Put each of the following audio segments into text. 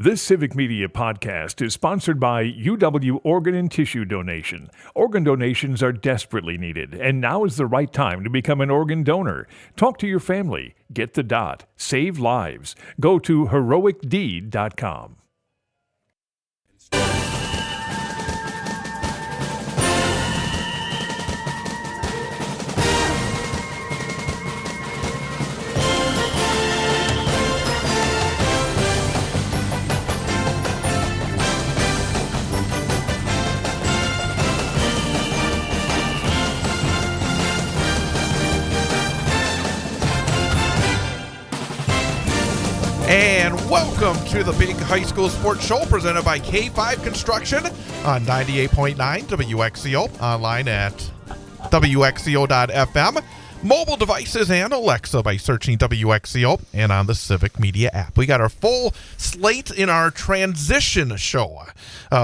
This Civic Media podcast is sponsored by UW Organ and Tissue Donation. Organ donations are desperately needed, and now is the right time to become an organ donor. Talk to your family. Get the dot. Save lives. Go to heroicdeed.com. And welcome to the Big High School Sports Show presented by K5 Construction on 98.9 WXCO, online at WXCO.FM, mobile devices and Alexa by searching WXCO, and on the Civic Media app. We got our full slate in our transition show.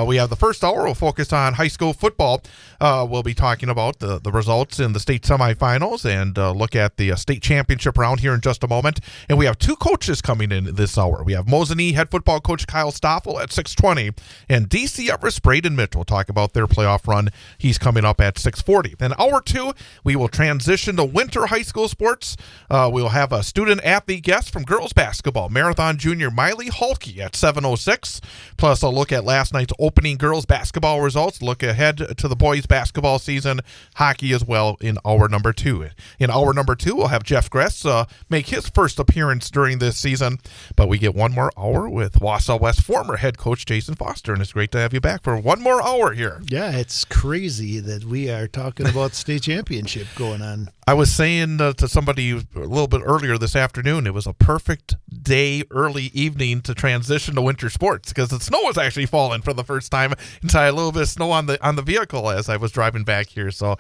We have the first hour. We'll focus on high school football. We'll be talking about the results in the state semifinals and look at the state championship round here in just a moment. And we have two coaches coming in this hour. We have Mosinee head football coach Kyle Stoffel at 6:20, and DC Everest Brade Mitchell talk about their playoff run. He's coming up at 6:40. Then hour two, we will transition to winter high school sports. We'll have a student athlete guest from girls basketball, Marathon junior Miley Hulke at 7:06. Plus, a look at last night's opening girls basketball results. Look ahead to the boys basketball season, hockey as well in hour number two. In hour number two, we'll have Jeff Gress make his first appearance during this season. But we get one more hour with Wausau West former head coach Jason Foster, and it's great to have you back for one more hour here. Yeah, it's crazy that we are talking about state championship going on. I was saying to somebody a little bit earlier this afternoon, it was a perfect day, early evening to transition to winter sports because the snow was actually falling for the first time. And so I had a little bit of snow on the vehicle as I was driving back here. So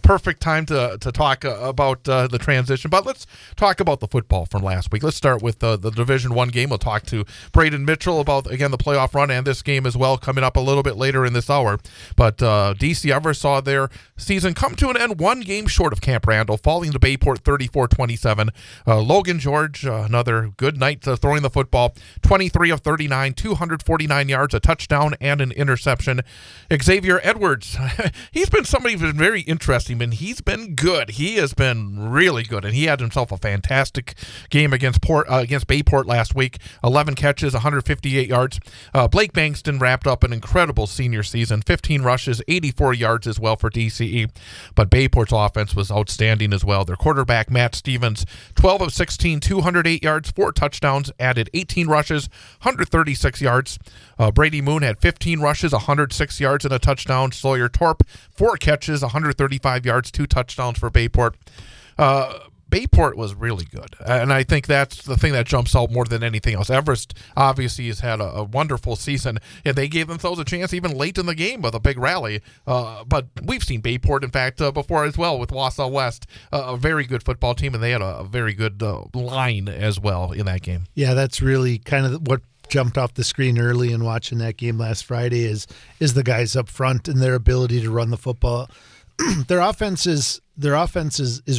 perfect time to talk about the transition. But let's talk about the football from last week. Let's start with the Division I game. We'll talk to Brade Mitchell about, again, the playoff run and this game as well coming up a little bit later in this hour. But DC Everest saw their season come to an end one game short of Camp Randall, falling to Bayport 34-27. Logan George, another good night throwing the football, 23 of 39, 249 yards, a touchdown, and an interception. Xavier Edwards, he's been somebody who's been very interesting, and he's been good. He has been really good, and he had himself a fantastic game against Bayport last week. 11 catches, 158 yards. Blake Bankston wrapped up an incredible senior season, 15 rushes, 84 yards as well for DCE. But Bayport's offense was outstanding as well. Their quarterback, Matt Stevens, 12 of 16, 208 yards, 4 touchdowns, added 18 rushes, 136 yards. Brady Moon had 15 rushes, 106 yards, and a touchdown. Sawyer Torp, 4 catches, 135 yards, 2 touchdowns for Bayport. Bayport was really good, and I think that's the thing that jumps out more than anything else. Everest obviously has had a wonderful season, and they gave themselves a chance even late in the game with a big rally. But we've seen Bayport, in fact, before as well with Wausau West, a very good football team, and they had a very good line as well in that game. Yeah, that's really kind of what jumped off the screen early in watching that game last Friday is the guys up front and their ability to run the football. Their offense is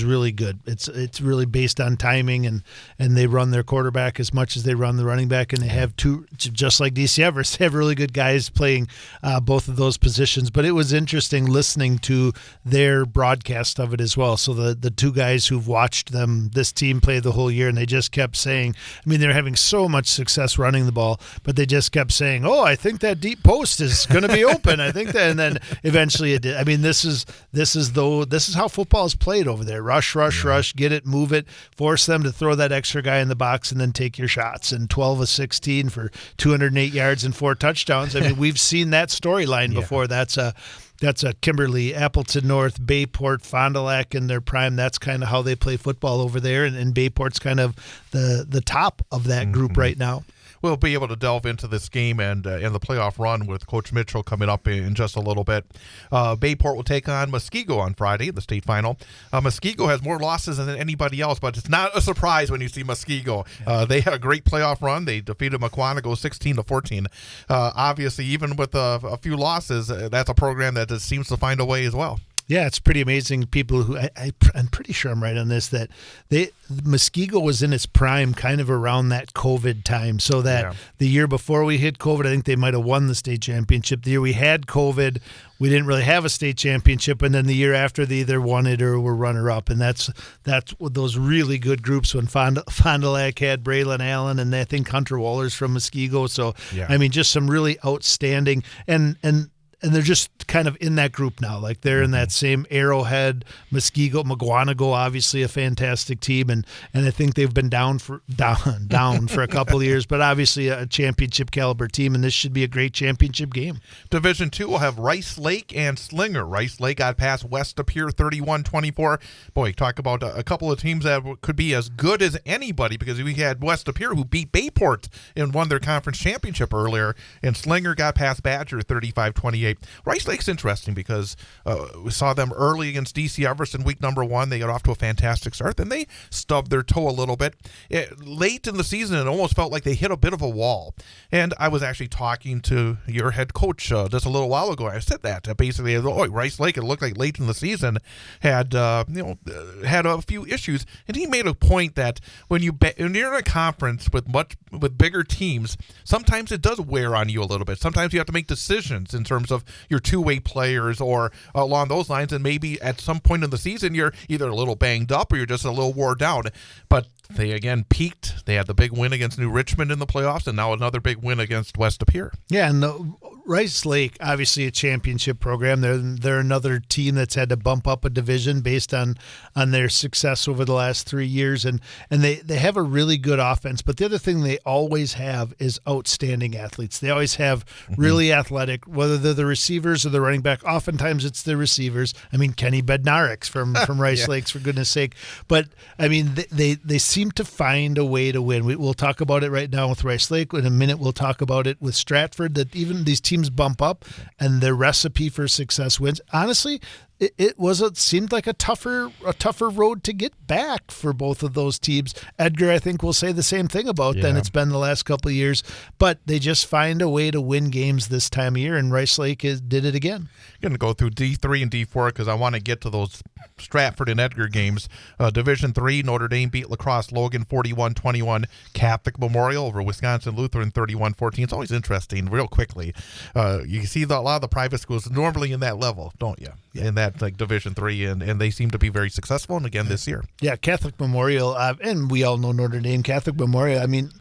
really good. It's really based on timing, and they run their quarterback as much as they run the running back, and they have two, just like DC Everest, they have really good guys playing both of those positions. But it was interesting listening to their broadcast of it as well. So the two guys who've watched this team play the whole year, and they just kept saying, I mean, they're having so much success running the ball, but they just kept saying, oh, I think that deep post is going to be open. I think that, and then eventually it did. I mean, this is how football is played over there. Rush, get it, move it, force them to throw that extra guy in the box, and then take your shots. And 12 of 16 for 208 yards and 4 touchdowns. I mean, we've seen that storyline before. That's a Kimberly, Appleton North, Bayport, Fond du Lac in their prime. That's kind of how they play football over there, and Bayport's kind of the top of that group right now. We'll be able to delve into this game and the playoff run with Coach Mitchell coming up in just a little bit. Bayport will take on Muskego on Friday in the state final. Muskego has more losses than anybody else, but it's not a surprise when you see Muskego. They had a great playoff run. They defeated Mukwonago 16-14. Obviously, even with a few losses, that's a program that just seems to find a way as well. Yeah, it's pretty amazing. People who I'm pretty sure I'm right on this, that Muskego was in its prime kind of around that COVID time. So that the year before we hit COVID, I think they might have won the state championship. The year we had COVID, we didn't really have a state championship, and then the year after they either won it or were runner-up, and that's what those really good groups when Fond du Lac had Braylon Allen, and I think Hunter Waller's from Muskego. So I mean, just some really outstanding and they're just kind of in that group now. Like they're in that same Arrowhead, Muskego, McGuanago, obviously a fantastic team, and I think they've been down for a couple of years, but obviously a championship caliber team, and this should be a great championship game. Division 2 will have Rice Lake and Slinger. Rice Lake got past West Appear 31-24. Boy, talk about a couple of teams that could be as good as anybody, because we had West Appear who beat Bayport and won their conference championship earlier, and Slinger got past Badger 35-28. Rice Lake's interesting because we saw them early against DC Everest in week number 1. They got off to a fantastic start. Then they stubbed their toe a little bit. Late in the season, it almost felt like they hit a bit of a wall. And I was actually talking to your head coach just a little while ago. I said that basically, Rice Lake, it looked like late in the season had had a few issues. And he made a point that when you're in a conference with bigger teams, sometimes it does wear on you a little bit. Sometimes you have to make decisions in terms of your two-way players or along those lines, and maybe at some point in the season you're either a little banged up or you're just a little wore down. But they again peaked. They had the big win against New Richmond in the playoffs, and now another big win against West Appear. Yeah, and Rice Lake, obviously a championship program. They're another team that's had to bump up a division based on their success over the last 3 years, and they have a really good offense. But the other thing they always have is outstanding athletes. They always have really athletic, whether they're the receivers or the running back. Oftentimes it's the receivers. I mean, Kenny Bednarek from Rice Lakes, for goodness sake. But I mean, they seem to find a way to win. We'll talk about it right now with Rice Lake. In a minute, we'll talk about it with Stratford, that even these teams bump up and their recipe for success wins. Honestly, it seemed like a tougher road to get back for both of those teams. Edgar, I think, will say the same thing about than it's been the last couple of years, but they just find a way to win games this time of year, and Rice Lake did it again. I'm going to go through D3 and D4 because I want to get to those Stratford and Edgar games. Division 3, Notre Dame beat La Crosse Logan 41-21. Catholic Memorial over Wisconsin Lutheran 31-14. It's always interesting, real quickly. You see a lot of the private schools normally in that level, don't you? Yeah. In that like Division 3, and they seem to be very successful, and again this year. Yeah, Catholic Memorial, and we all know Notre Dame. Catholic Memorial, I mean,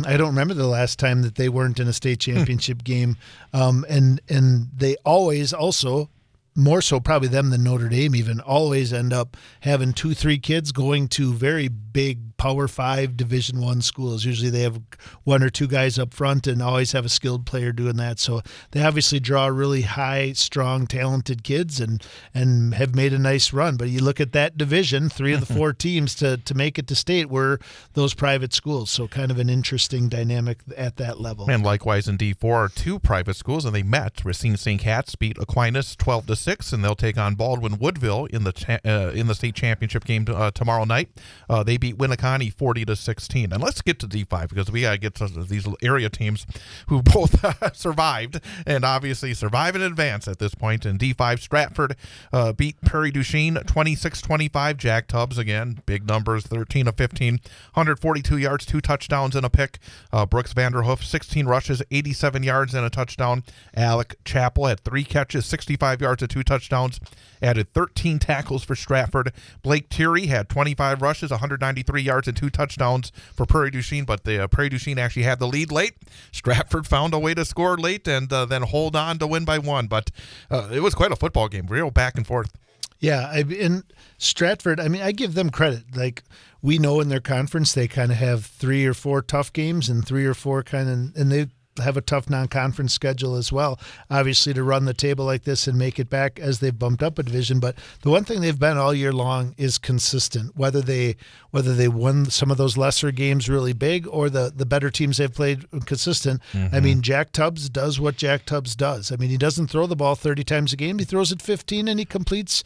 I don't remember the last time that they weren't in a state championship game, and they always also, more so probably them than Notre Dame even, always end up having 2-3 kids going to very big Power 5 Division 1 schools. Usually they have 1 or 2 guys up front and always have a skilled player doing that. So they obviously draw really high, strong, talented kids and have made a nice run. But you look at that division, 3 of the 4 teams to make it to state were those private schools. So kind of an interesting dynamic at that level. And likewise in D4, 2 private schools, and they met. Racine St. Cat's beat Aquinas 12-6, and they'll take on Baldwin Woodville in the state championship game tomorrow night. They beat Winneconne 40-16. And let's get to D5 because we got to get to these area teams who both survived and obviously survive and advance at this point. In D5, Stratford beat Prairie du Chien 26-25. Jack Tubbs, again, big numbers, 13 of 15, 142 yards, 2 touchdowns and a pick. Brooks Vanderhoof, 16 rushes, 87 yards and a touchdown. Alec Chappell had 3 catches, 65 yards and 2 touchdowns. Added 13 tackles for Stratford. Blake Thierry had 25 rushes, 193 yards and 2 touchdowns for Prairie du Chien, but the Prairie du Chien actually had the lead late. Stratford found a way to score late and then hold on to win by 1, but it was quite a football game, real back and forth. Yeah, in Stratford, I mean, I give them credit. Like, we know in their conference they kind of have 3 or 4 tough games and 3 or 4 and they have a tough non-conference schedule as well, obviously, to run the table like this and make it back as they've bumped up a division. But the one thing they've been all year long is consistent, whether they won some of those lesser games really big or the better teams they've played consistent. I mean, Jack Tubbs does what Jack Tubbs does. I mean, he doesn't throw the ball 30 times a game. He throws it 15 and he completes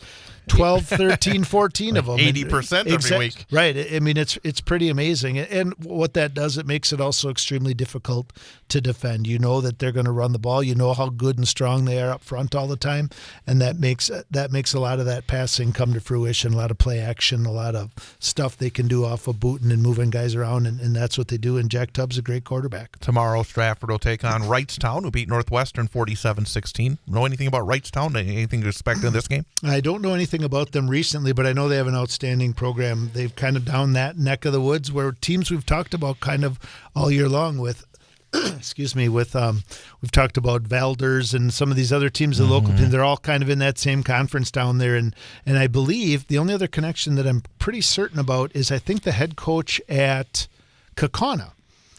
12, 13, 14 of them. 80% every week. Right. I mean, it's pretty amazing. And what that does, it makes it also extremely difficult to defend. You know that they're going to run the ball. You know how good and strong they are up front all the time. And that makes a lot of that passing come to fruition, a lot of play action, a lot of stuff they can do off of booting and moving guys around. And that's what they do. And Jack Tubbs a great quarterback. Tomorrow, Stratford will take on Wrightstown, who beat Northwestern 47-16. Know anything about Wrightstown? Anything to expect in this game? I don't know anything about them recently, but I know they have an outstanding program. They've kind of down that neck of the woods where teams we've talked about kind of all year long with we've talked about Valders and some of these other teams, the local teams, they're all kind of in that same conference down there. And I believe the only other connection that I'm pretty certain about is I think the head coach at Kaukauna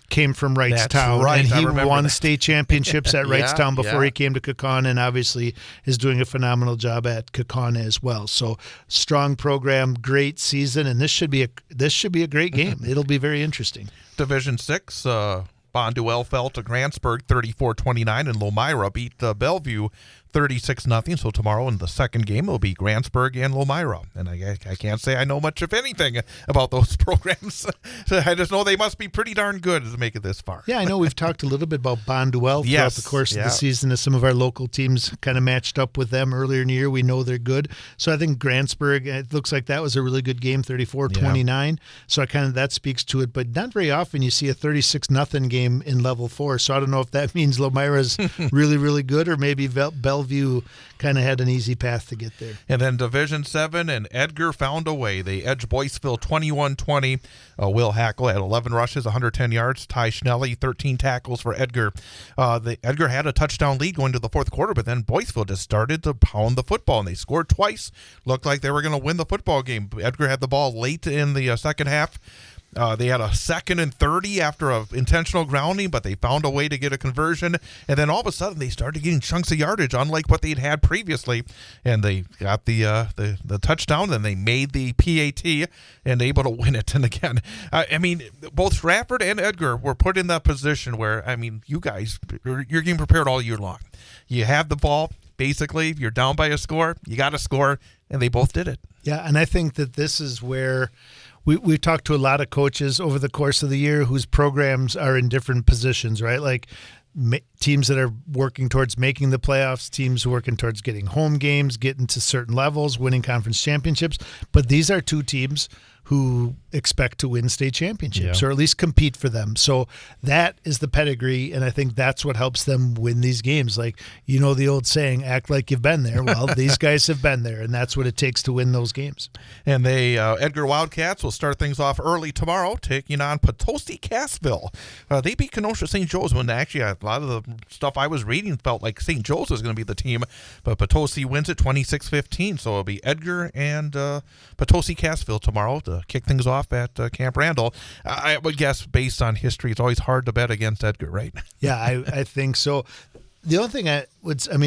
came from Wrightstown, right. and he won that. State championships at Wrightstown before he came to Kaukauna, and obviously is doing a phenomenal job at Kaukauna as well. So strong program, great season, and this should be a great game. It'll be very interesting. Division 6, Bonduel fell to Grantsburg 34-29, and Lomira beat Bellevue 36-0. So tomorrow in the second game will be Grantsburg and Lomira. And I can't say I know much, if anything, about those programs. I just know they must be pretty darn good to make it this far. Yeah, I know we've talked a little bit about Bonduel throughout the course of the season as some of our local teams kind of matched up with them earlier in the year. We know they're good. So I think Grantsburg, it looks like that was a really good game, 34-29. So that speaks to it. But not very often you see a 36-0 game in level 4. So I don't know if that means Lomira's really, really good, or maybe Bellevue kind of had an easy path to get there. And then Division 7, and Edgar found a way. They edged Boyceville 21-20. Will Hackle had 11 rushes, 110 yards. Ty Schnelly, 13 tackles for Edgar. Edgar had a touchdown lead going to the fourth quarter, but then Boyceville just started to pound the football, and they scored twice. Looked like they were going to win the football game. Edgar had the ball late in the second half. They had a 2nd and 30 after an intentional grounding, but they found a way to get a conversion. And then all of a sudden, they started getting chunks of yardage, unlike what they'd had previously. And they got the touchdown, and they made the PAT and able to win it. And again, both Stratford and Edgar were put in that position where, you guys, you're getting prepared all year long. You have the ball. Basically, you're down by a score. You got to score, and they both did it. Yeah, and I think that this is where we've talked to a lot of coaches over the course of the year whose programs are in different positions, right? Like teams that are working towards making the playoffs, teams working towards getting home games, getting to certain levels, winning conference championships. But these are two teams who expect to win state championships, or at least compete for them. So that is the pedigree, and I think that's what helps them win these games. Like, the old saying, act like you've been there. Well, these guys have been there, and that's what it takes to win those games. And they Edgar Wildcats will start things off early tomorrow, taking on Potosi Cassville. They beat Kenosha St. Joe's, when actually a lot of the stuff I was reading felt like St. Joe's was going to be the team, but Potosi wins it 26-15. So it'll be Edgar and Potosi Cassville tomorrow to kick things off at Camp Randall. I would guess, based on history, it's always hard to bet against Edgar, right? Yeah, I think so. The only thing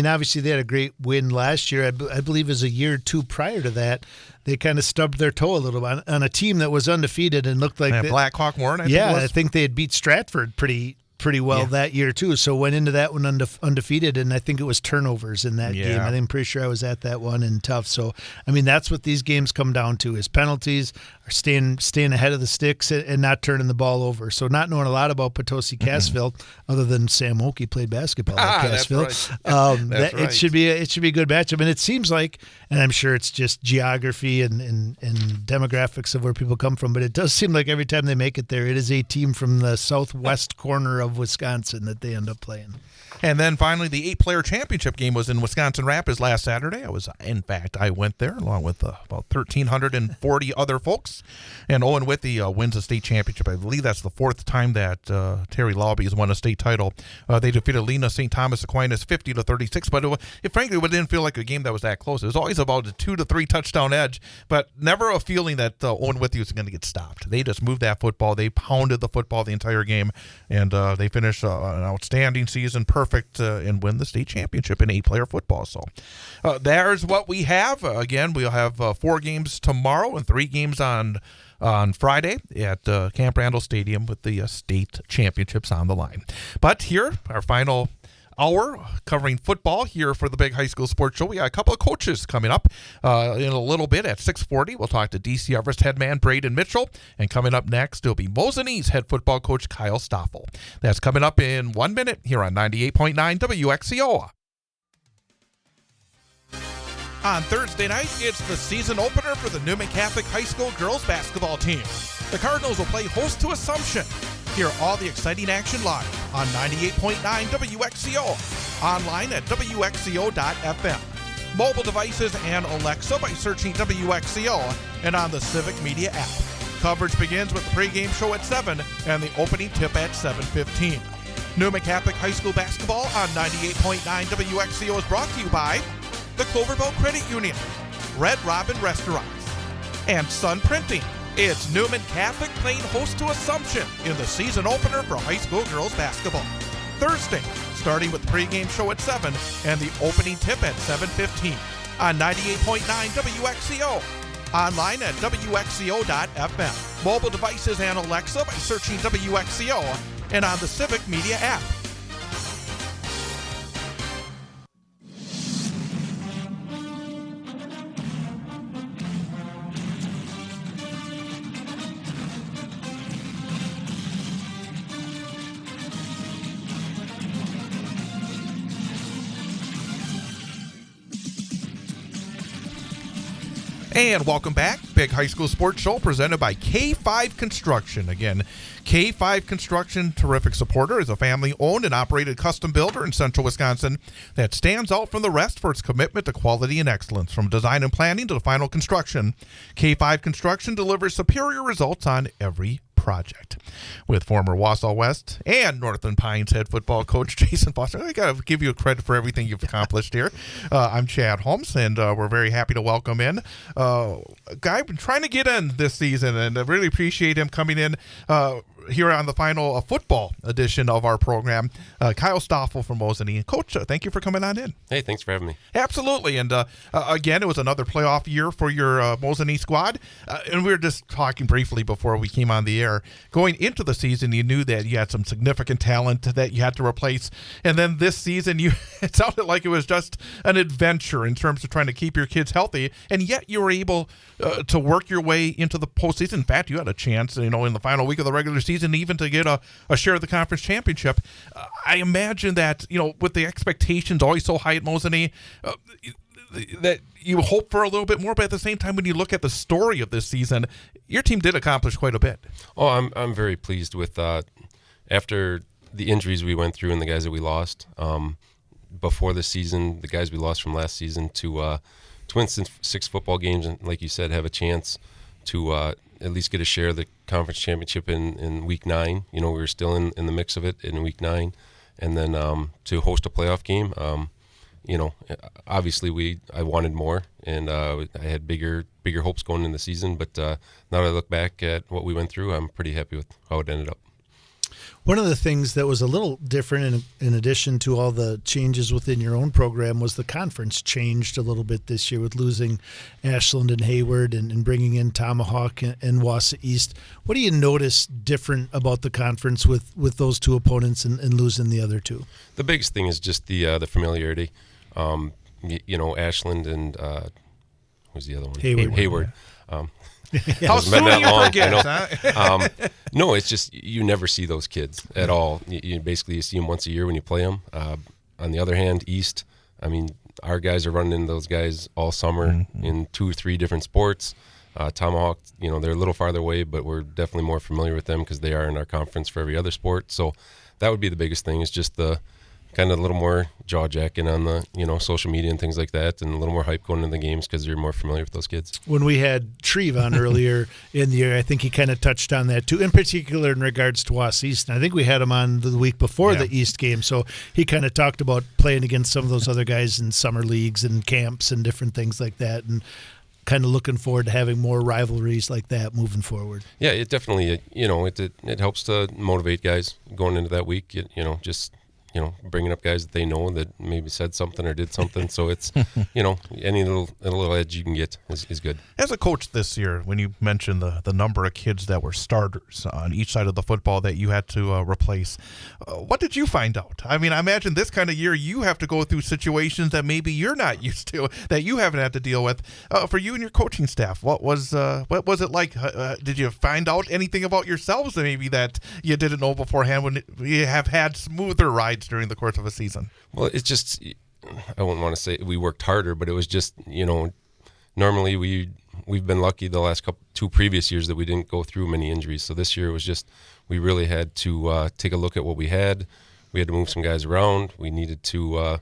obviously they had a great win last year. I believe it was a year or two prior to that. They kind of stubbed their toe a little bit on a team that was undefeated and looked like Blackhawk Warren. I think they had beat Stratford pretty well that year too. So went into that one undefeated, and I think it was turnovers in that game. I'm pretty sure I was at that one, and tough. So that's what these games come down to, is penalties, or staying ahead of the sticks and not turning the ball over. So not knowing a lot about Potosi Cassville, other than Sam Oakey played basketball at Cassville. That's right. It should be a good matchup. And it seems like, and I'm sure it's just geography and demographics of where people come from, but it does seem like every time they make it there, it is a team from the southwest corner of Wisconsin that they end up playing. And then finally, the 8-player championship game was in Wisconsin Rapids last Saturday. I went there along with about 1,340 other folks. And Owen Withey wins a state championship. I believe that's the fourth time that Terry Lobby has won a state title. They defeated Lena St. Thomas Aquinas 50-36. But frankly, it didn't feel like a game that was that close. It was always about a 2 to 3 touchdown edge, but never a feeling that Owen Withey was going to get stopped. They just moved that football. They pounded the football the entire game, and they finished an outstanding season, perfect, and win the state championship in 8-player football. So there's what we have. Again, we'll have 4 games tomorrow and 3 games on Friday at Camp Randall Stadium with the state championships on the line. But here, our final hour covering football here for the Big High School Sports Show. We got a couple of coaches coming up in a little bit at 6:40. We'll talk to DC Everest head man Brade Mitchell. And coming up next, it'll be Mosinee's head football coach Kyle Stoffel. That's coming up in 1 minute here on 98.9 WXCO. On Thursday night, it's the season opener for the Newman Catholic High School girls basketball team. The Cardinals will play host to Assumption. Hear all the exciting action live on 98.9 WXCO, online at WXCO.FM. Mobile devices and Alexa by searching WXCO, and on the Civic Media app. Coverage begins with the pregame show at 7 and the opening tip at 7:15. Newman Catholic High School basketball on 98.9 WXCO is brought to you by the Cloverville Credit Union, Red Robin Restaurants, and Sun Printing. It's Newman Catholic playing host to Assumption in the season opener for high school girls basketball. Thursday, starting with the pregame show at 7 and the opening tip at 7:15 on 98.9 WXCO. Online at WXCO.FM. Mobile devices and Alexa by searching WXCO, and on the Civic Media app. And welcome back. Big High School Sports Show presented by K5 Construction. Again, K5 Construction, terrific supporter, is a family-owned and operated custom builder in central Wisconsin that stands out from the rest for its commitment to quality and excellence. From design and planning to the final construction, K5 Construction delivers superior results on every project. With former Wausau West and Northland Pines head football coach Jason Foster, I got to give you credit for everything you've accomplished here. I'm Chad Holmes, and we're very happy to welcome in a guy I've been trying to get in this season, and I really appreciate him coming in here on the final football edition of our program. Kyle Stoffel from Mosinee. Coach, thank you for coming on in. Hey, thanks for having me. Absolutely. And again, it was another playoff year for your Mosinee squad. And we were just talking briefly before we came on the air. Going into the season, you knew that you had some significant talent that you had to replace. And then this season, it sounded like it was just an adventure in terms of trying to keep your kids healthy. And yet you were able to work your way into the postseason. In fact, you had a chance, in the final week of the regular season, even to get a share of the conference championship. I imagine that, with the expectations always so high at Mosinee, that you hope for a little bit more, but at the same time, when you look at the story of this season, your team did accomplish quite a bit. Oh, I'm very pleased with after the injuries we went through and the guys that we lost before the season, the guys we lost from last season, to win 6 football games and, like you said, have a chance to at least get a share of the conference championship in week 9. We were still in the mix of it in week 9, and then to host a playoff game. Obviously I wanted more, and I had bigger hopes going in the season. But now that I look back at what we went through, I'm pretty happy with how it ended up. One of the things that was a little different in addition to all the changes within your own program was the conference changed a little bit this year with losing Ashland and Hayward and bringing in Tomahawk and Wausau East. What do you notice different about the conference with those two opponents and losing the other two? The biggest thing is just the familiarity. Ashland and what was the other one? Hayward. How soon do you forget? Huh? No, it's just you never see those kids at all. You basically see them once a year when you play them. On the other hand, East, our guys are running into those guys all summer in 2 or 3 different sports. Tomahawk, they're a little farther away, but we're definitely more familiar with them because they are in our conference for every other sport. So that would be the biggest thing, is just the kind of a little more jaw-jacking on the, social media and things like that, and a little more hype going into the games because you're more familiar with those kids. When we had Treve on earlier in the year, I think he kind of touched on that too, in particular in regards to Wausau East. And I think we had him on the week before the East game, so he kind of talked about playing against some of those other guys in summer leagues and camps and different things like that, and kind of looking forward to having more rivalries like that moving forward. Yeah, it definitely, it helps to motivate guys going into that week. Just bringing up guys that they know that maybe said something or did something. So it's, any little edge you can get is good. As a coach this year, when you mentioned the number of kids that were starters on each side of the football that you had to replace, what did you find out? I mean, I imagine this kind of year you have to go through situations that maybe you're not used to, that you haven't had to deal with. For you and your coaching staff, what was it like? Did you find out anything about yourselves maybe that you didn't know beforehand when you have had smoother rides during the course of a season? Well, it's just, I wouldn't want to say we worked harder, but it was just, normally we've been lucky the last two previous years that we didn't go through many injuries. So this year it was just, we really had to take a look at what we had. We had to move some guys around. We needed to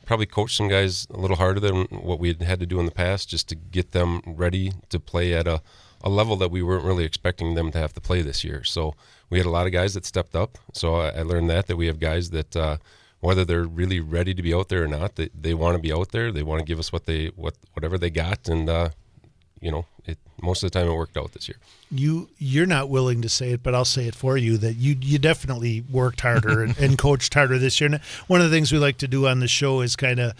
probably coach some guys a little harder than what we had to do in the past, just to get them ready to play at a level that we weren't really expecting them to have to play this year. So we had a lot of guys that stepped up. So I learned that we have guys that whether they're really ready to be out there or not, they want to be out there. They want to give us whatever they got, and most of the time it worked out this year. You're not willing to say it, but I'll say it for you, that you definitely worked harder and coached harder this year. And one of the things we like to do on the show is kind of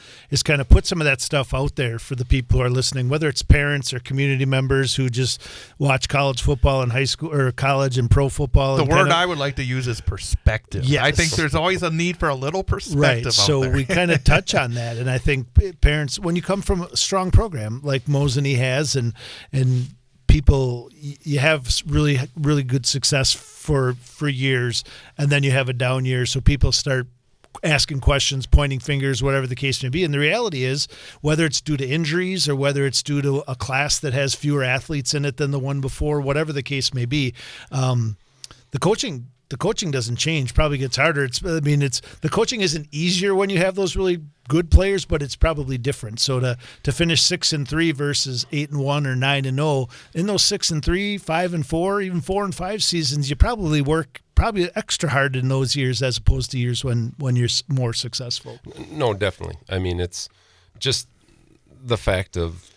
put some of that stuff out there for the people who are listening, whether it's parents or community members who just watch college football and high school or college and pro football. The word I would like to use is perspective. Yes. I think there's always a need for a little perspective. Right. Out so there. we kind of touch on that, and I think parents, when you come from a strong program like Mosinee has, and people, you have really, really good success for years, and then you have a down year, so people start asking questions, pointing fingers, whatever the case may be. And the reality is, whether it's due to injuries or whether it's due to a class that has fewer athletes in it than the one before, whatever the case may be, the coaching doesn't change. Probably gets harder. The coaching isn't easier when you have those really good players, but it's probably different. So to finish 6-3 versus 8-1 or 9-0 in those 6-3, 5-4, even 4-5 seasons, you probably work extra hard in those years as opposed to years when you're more successful. No, definitely. I mean, it's just the fact of,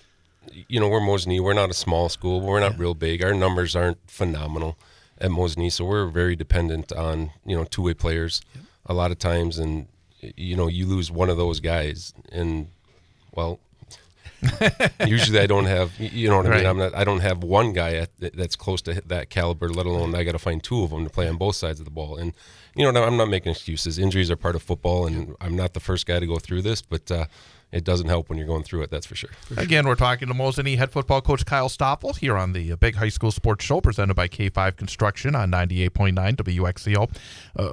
we're Mosinee. We're not a small school. We're not real big. Our numbers aren't phenomenal at Mosinee, so we're very dependent on two-way players a lot of times, and you lose one of those guys, and usually I don't have what I mean. I don't have one guy that's close to that caliber, let alone I got to find two of them to play on both sides of the ball. And I'm not making excuses. Injuries are part of football, and I'm not the first guy to go through this, but it doesn't help when you're going through it, that's for sure. Again, we're talking to Mosinee head football coach Kyle Stoffel here on the Big High School Sports Show presented by K5 Construction on 98.9 WXCO.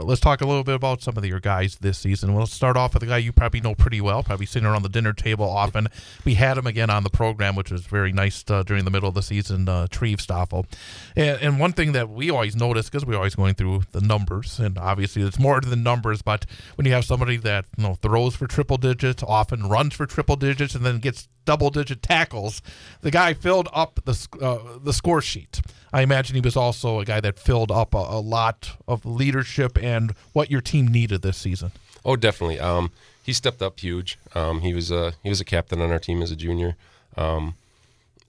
Let's talk a little bit about some of your guys this season. We'll start off with a guy you probably know pretty well, probably sitting around the dinner table often. We had him again on the program, which was very nice during the middle of the season, Treve Stoffel. And one thing that we always notice, because we're always going through the numbers, and obviously it's more than numbers, but when you have somebody that throws for triple digits, often runs for triple digits, and then gets double-digit tackles, the guy filled up the score sheet. I imagine he was also a guy that filled up a lot of leadership and what your team needed this season. Oh, definitely. He stepped up huge. He was a captain on our team as a junior. A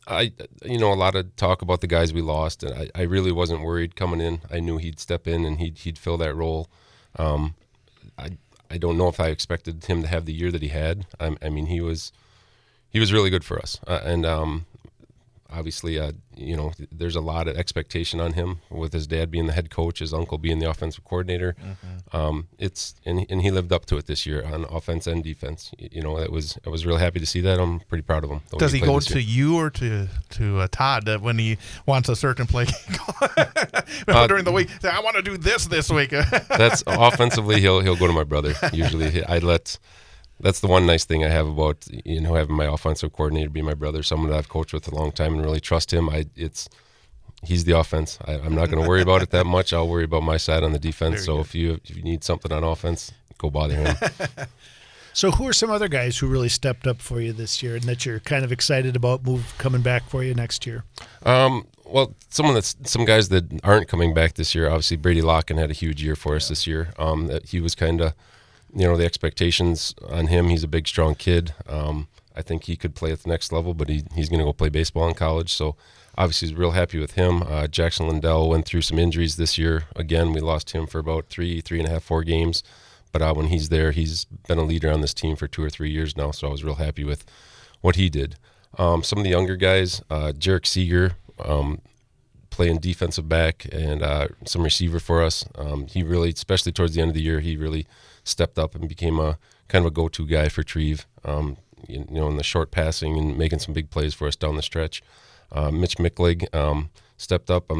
lot of talk about the guys we lost, and I really wasn't worried coming in. I knew he'd step in and he'd fill that role. I don't know if I expected him to have the year that he had. I mean, he was really good for us, and obviously, there's a lot of expectation on him with his dad being the head coach, his uncle being the offensive coordinator. Mm-hmm. And he lived up to it this year on offense and defense. I was really happy to see that. I'm pretty proud of him. Does he go to you or to Todd when he wants a certain play during the week? Say, I want to do this week. That's offensively. He'll go to my brother. Usually, That's the one nice thing I have about having my offensive coordinator be my brother, someone that I've coached with a long time and really trust him. He's the offense. I'm not going to worry about it that much. I'll worry about my side on the defense. So if you need something on offense, go bother him. So who are some other guys who really stepped up for you this year and that you're kind of excited about coming back for you next year? Well, some guys that aren't coming back this year. Obviously, Brade had a huge year for us this year. He was kind of. The expectations on him, he's a big, strong kid. I think he could play at the next level, but he's going to go play baseball in college. So obviously he's real happy with him. Jackson Lindell went through some injuries this year. Again, we lost him for about 3.5, 4 games. But when he's there, he's been a leader on this team for 2 or 3 years now, so I was real happy with what he did. Some of the younger guys, Jarek Seeger, playing defensive back and some receiver for us. He really, especially towards the end of the year, he really stepped up and became a kind of a go-to guy for Treve, in the short passing and making some big plays for us down the stretch. Mitch Micklig stepped up.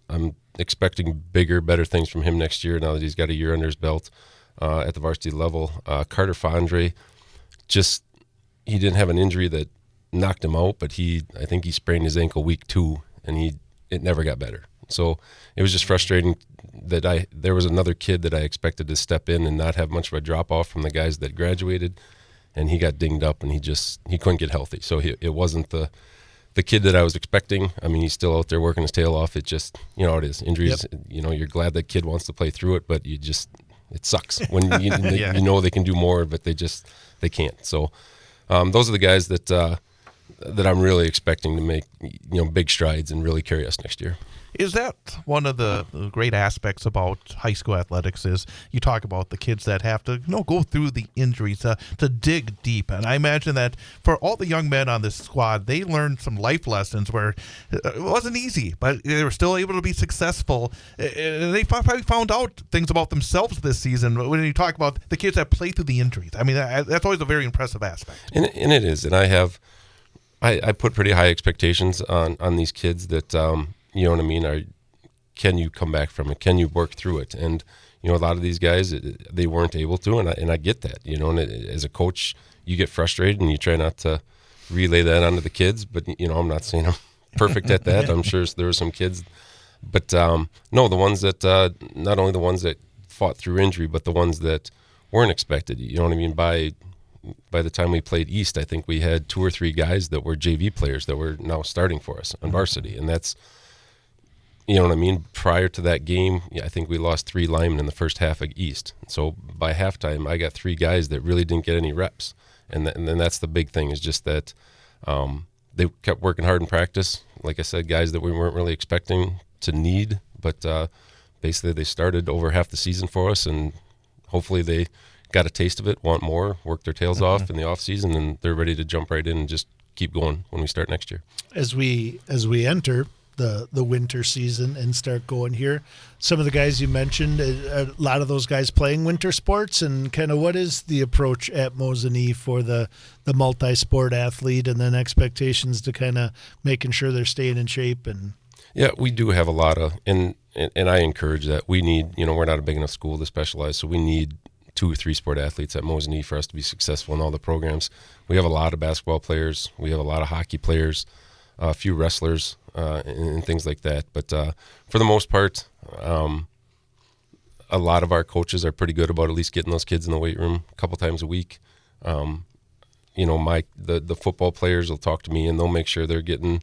I'm expecting bigger, better things from him next year now that he's got a year under his belt at the varsity level. Carter Fondre, he didn't have an injury that knocked him out, but I think he sprained his ankle week 2, and it never got better. So it was just frustrating that there was another kid that I expected to step in and not have much of a drop off from the guys that graduated, and he got dinged up and he couldn't get healthy. So it wasn't the kid that I was expecting. I mean, he's still out there working his tail off. It just, it is injuries. Yep. You're glad that kid wants to play through it, but it sucks when you know they can do more, but they can't. So those are the guys that I'm really expecting to make big strides and really carry us next year. Is that one of the great aspects about high school athletics is you talk about the kids that have to go through the injuries to dig deep. And I imagine that for all the young men on this squad, they learned some life lessons where it wasn't easy, but they were still able to be successful. And they probably found out things about themselves this season when you talk about the kids that play through the injuries. I mean, that's always a very impressive aspect. And it is. And I put pretty high expectations on these kids that, you know what I mean? Can you come back from it? Can you work through it? And, a lot of these guys, they weren't able to, and I get that, and as a coach, you get frustrated and you try not to relay that onto the kids, but, I'm not saying I'm perfect at that. I'm sure there were some kids, but no, the ones that, not only the ones that fought through injury, but the ones that weren't expected, you know what I mean? By the time we played East, I think we had 2 or 3 guys that were JV players that were now starting for us on varsity, and that's, you know what I mean? Prior to that game, I think we lost 3 linemen in the first half of East. So by halftime, I got 3 guys that really didn't get any reps. And then that's the big thing is just that they kept working hard in practice. Like I said, guys that we weren't really expecting to need. But basically they started over half the season for us, and hopefully they got a taste of it, want more, work their tails off in the off season, and they're ready to jump right in and just keep going when we start next year. As we enter the winter season and start going here, some of the guys you mentioned, a lot of those guys playing winter sports, and kind of what is the approach at Mosinee for the multi-sport athlete, and then expectations to kind of making sure they're staying in shape? And yeah, we do have a lot of, and I encourage that. We need, we're not a big enough school to specialize, so we need 2 or 3 sport athletes at Mosinee for us to be successful in all the programs. We have a lot of basketball players, we have a lot of hockey players, a few wrestlers, and things like that. But for the most part, a lot of our coaches are pretty good about at least getting those kids in the weight room a couple times a week. The football players will talk to me, and they'll make sure they're getting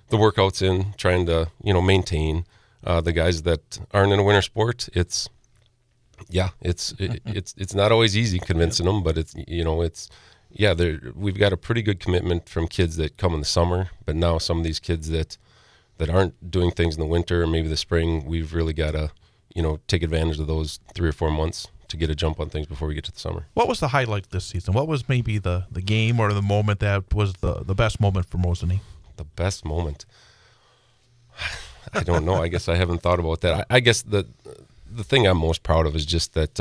the workouts in, trying to maintain. The guys that aren't in a winter sport, it's not always easy convincing them, but we've got a pretty good commitment from kids that come in the summer, but now some of these kids that aren't doing things in the winter or maybe the spring, we've really got to, take advantage of those 3 or 4 months to get a jump on things before we get to the summer. What was the highlight this season? What was maybe the game or the moment that was the best moment for Mosinee? The best moment? I don't know. I guess I haven't thought about that. I guess the thing I'm most proud of is just that,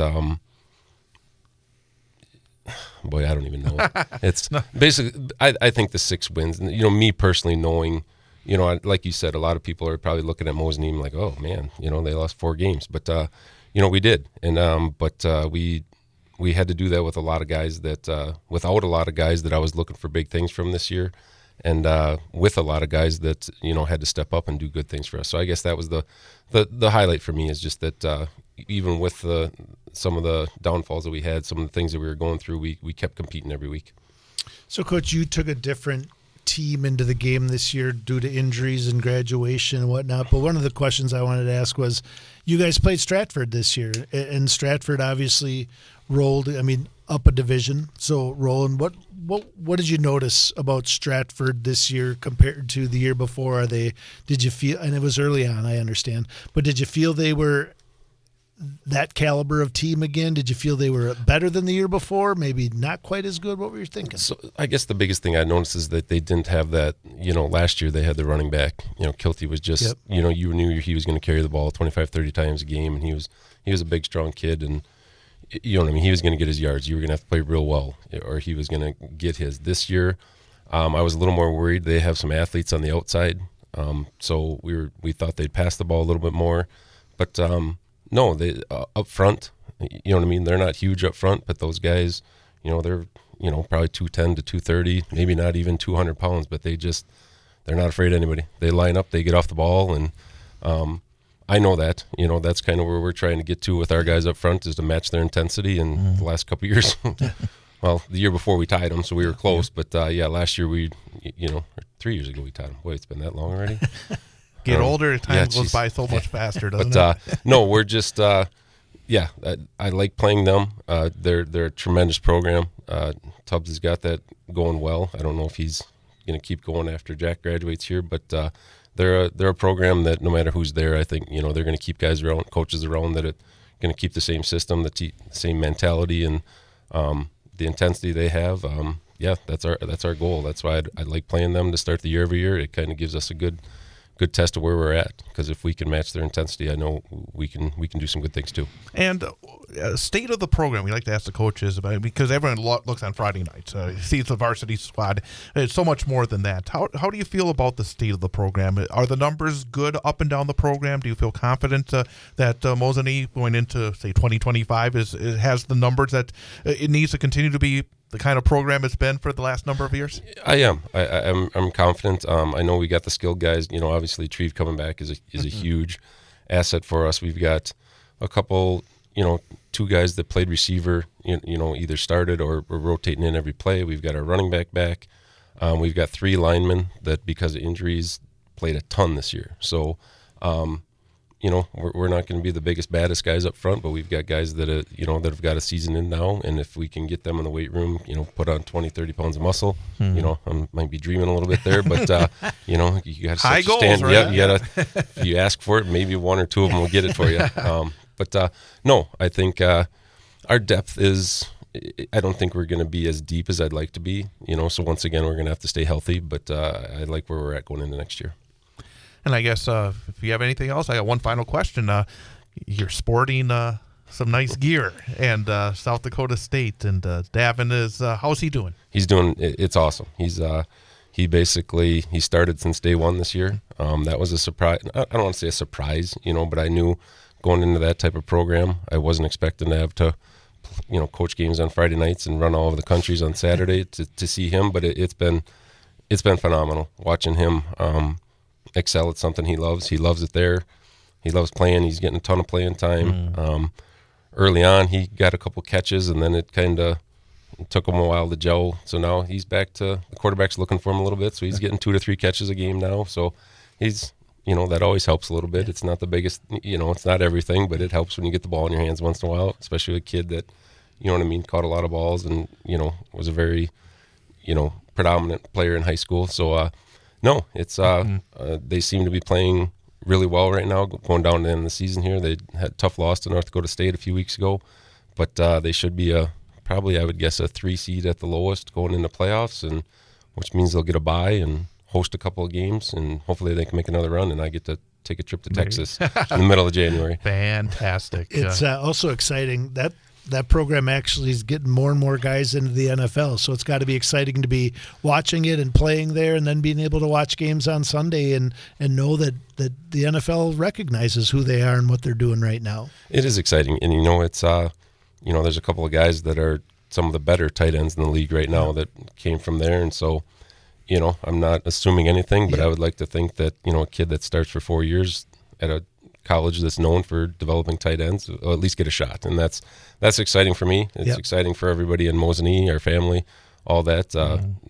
boy, I don't even know. It's basically, I think the 6 wins, me personally knowing, like you said, a lot of people are probably looking at Mosinee like, oh man, they lost 4 games, but, we did. And, we had to do that with a lot of guys without a lot of guys that I was looking for big things from this year. And with a lot of guys that had to step up and do good things for us. So I guess that was the highlight for me, is just that even with some of the downfalls that we had, some of the things that we were going through, we kept competing every week. So, Coach, you took a different team into the game this year due to injuries and graduation and whatnot. But one of the questions I wanted to ask was, you guys played Stratford this year, and Stratford obviously rolled, up a division. So, Roland, what did you notice about Stratford this year compared to the year before? Did you feel, and it was early on, I understand, but did you feel they were that caliber of team again? Did you feel they were better than the year before? Maybe not quite as good? What were you thinking? So I guess the biggest thing I noticed is that they didn't have that, last year they had the running back. Kilty was just, you knew he was going to carry the ball 25, 30 times a game, and he was a big, strong kid, and he was going to get his yards. You were going to have to play real well, or he was going to get his. This year, I was a little more worried. They have some athletes on the outside, so we thought they'd pass the ball a little bit more, but no, they up front, they're not huge up front, but those guys, they're probably 210 to 230, maybe not even 200 pounds, but they're not afraid of anybody. They line up, they get off the ball, and I know that, that's kind of where we're trying to get to with our guys up front, is to match their intensity. And the last couple of years, well, the year before we tied them, so we were close. But last year or 3 years ago we tied them. Boy, it's been that long already. Get older, time goes by so much faster, doesn't it? No, we're just, I like playing them. They're a tremendous program. Tubbs has got that going well. I don't know if he's going to keep going after Jack graduates here, but they're a program that no matter who's there, I think they're going to keep guys around, coaches around that are going to keep the same system, the same mentality, and the intensity they have. That's our goal. That's why I like playing them to start the year every year. It kind of gives us a good test of where we're at, because if we can match their intensity, I know we can do some good things too. And state of the program, we like to ask the coaches about it, because everyone looks on Friday nights, sees the varsity squad. It's so much more than that. How do you feel about the state of the program? Are the numbers good up and down the program? Do you feel confident that Mosinee going into, say, 2025 has the numbers that it needs to continue to be the kind of program it's been for the last number of years? I am. I'm confident. I know we got the skilled guys. Obviously Treve coming back is a huge asset for us. We've got a couple, two guys that played receiver, either started or were rotating in every play. We've got our running back. We've got 3 linemen that, because of injuries, played a ton this year. So, we're not going to be the biggest, baddest guys up front, but we've got guys that that have got a season in now, and if we can get them in the weight room, put on 20, 30 pounds of muscle, I might be dreaming a little bit there, but you got to high goals, stand. Right? Yeah, you got to. If you ask for it, maybe 1 or 2 of them will get it for you. No, I think our depth is. I don't think we're going to be as deep as I'd like to be. So once again, we're going to have to stay healthy, but I like where we're at going into next year. And I guess if you have anything else, I got one final question. You're sporting some nice gear, and South Dakota State, and Davin is how's he doing? He's doing it's awesome. He started since day one this year. That was a surprise. I don't want to say a surprise, but I knew going into that type of program, I wasn't expecting to have to coach games on Friday nights and run all over the countries on Saturday to see him. But it's been phenomenal watching him excel at something he loves. He loves it there. He loves playing. He's getting a ton of playing time. Early on, he got a couple catches, and then it kind of took him a while to gel. So now he's back to the quarterback's looking for him a little bit. So he's getting 2 to 3 catches a game now. So he's, that always helps a little bit. It's not the biggest, it's not everything, but it helps when you get the ball in your hands once in a while, especially a kid that, caught a lot of balls and, was a very, predominant player in high school. So, no, it's they seem to be playing really well right now, going down to the end of the season here. They had a tough loss to North Dakota State a few weeks ago, but they should be probably, I would guess, a 3 seed at the lowest going into playoffs, and which means they'll get a bye and host a couple of games, and hopefully they can make another run, and I get to take a trip to Texas in the middle of January. Fantastic. It's also exciting that program actually is getting more and more guys into the NFL. So it's got to be exciting to be watching it and playing there, and then being able to watch games on Sunday and know that the NFL recognizes who they are and what they're doing right now. It is exciting. And, it's, there's a couple of guys that are some of the better tight ends in the league right now that came from there. And so, I'm not assuming anything, but I would like to think that, a kid that starts for 4 years at a college that's known for developing tight ends will at least get a shot, and that's exciting for me. It's exciting for everybody in Mosinee, our family, all that.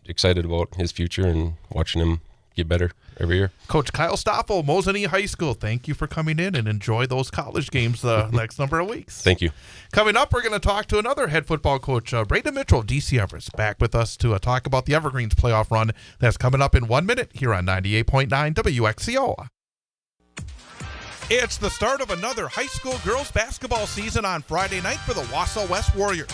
Excited about his future and watching him get better every year. Coach Kyle Stoffel, Mosinee High School, thank you for coming in, and enjoy those college games the next number of weeks. Thank you. Coming up, we're going to talk to another head football coach, Brade Mitchell of DC Everest, back with us to talk about the Evergreens playoff run that's coming up in 1 minute here on 98.9 WXCO. It's the start of another high school girls basketball season on Friday night for the Wausau West Warriors.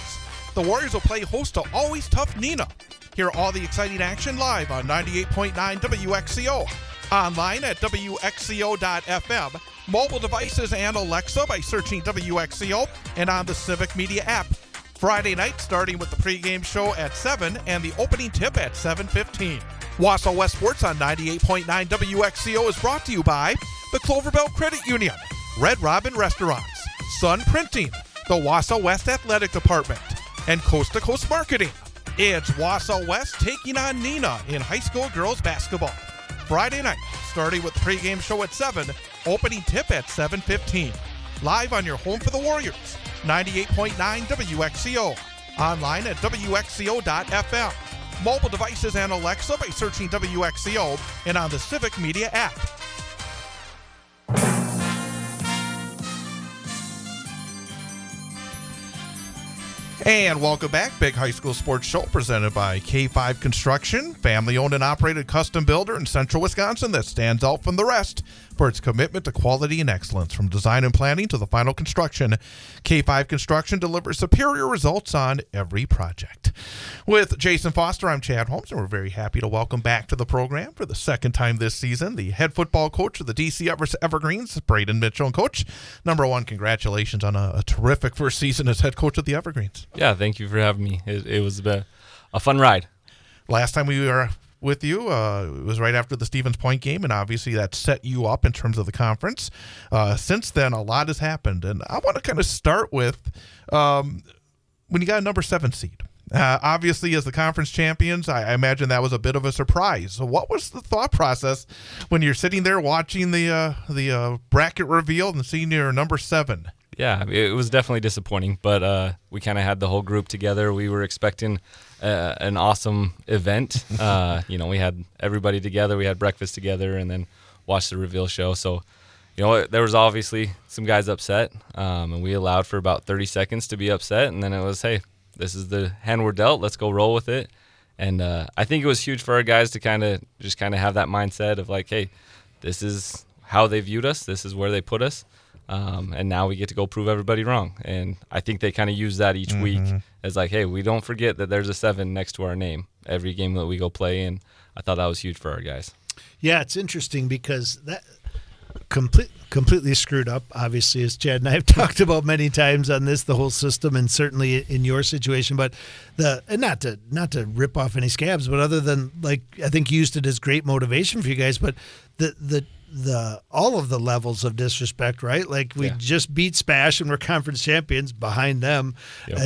The Warriors will play host to Always Tough Neenah. Hear all the exciting action live on 98.9 WXCO, online at WXCO.FM, mobile devices and Alexa by searching WXCO, and on the Civic Media app. Friday night starting with the pregame show at 7 and the opening tip at 7:15. Wausau West Sports on 98.9 WXCO is brought to you by the Cloverbell Credit Union, Red Robin Restaurants, Sun Printing, the Wausau West Athletic Department, and Coast to Coast Marketing. It's Wausau West taking on Neenah in high school girls basketball. Friday night, starting with the pregame show at 7, opening tip at 7:15. Live on your home for the Warriors, 98.9 WXCO, online at WXCO.FM, mobile devices and Alexa by searching WXCO, and on the Civic Media app. And welcome back. Big High School Sports Show presented by K5 Construction, family-owned and operated custom builder in central Wisconsin that stands out from the rest for its commitment to quality and excellence. From design and planning to the final construction, K5 Construction delivers superior results on every project. With Jason Foster, I'm Chad Holmes, and we're very happy to welcome back to the program for the second time this season the head football coach of the DC Everest Evergreens, Brade Mitchell. And Coach, number one, congratulations on a terrific first season as head coach of the Evergreens. Yeah, thank you for having me. It was a fun ride. Last time we were with you, it was right after the Stevens Point game, and obviously that set you up in terms of the conference. Since then, a lot has happened, and I want to kind of start with when you got a number 7 seed. Obviously, as the conference champions, I imagine that was a bit of a surprise. So what was the thought process when you're sitting there watching the bracket reveal and seeing your number 7? Yeah, it was definitely disappointing, but we kind of had the whole group together. We were expecting an awesome event. We had everybody together. We had breakfast together and then watched the reveal show. So, there was obviously some guys upset, and we allowed for about 30 seconds to be upset, and then it was, hey, this is the hand we're dealt. Let's go roll with it. And I think it was huge for our guys to kind of have that mindset of like, hey, this is how they viewed us. This is where they put us. And now we get to go prove everybody wrong. And I think they kind of use that each week as like, hey, we don't forget that there's a 7 next to our name every game that we go play. And I thought that was huge for our guys. Yeah, it's interesting because that completely screwed up, obviously, as Chad and I have talked about many times on this, the whole system, and certainly in your situation. But and not to rip off any scabs, but other than, like, I think you used it as great motivation for you guys, but the all of the levels of disrespect, right? Like we just beat Spash and we're conference champions behind them. Yep.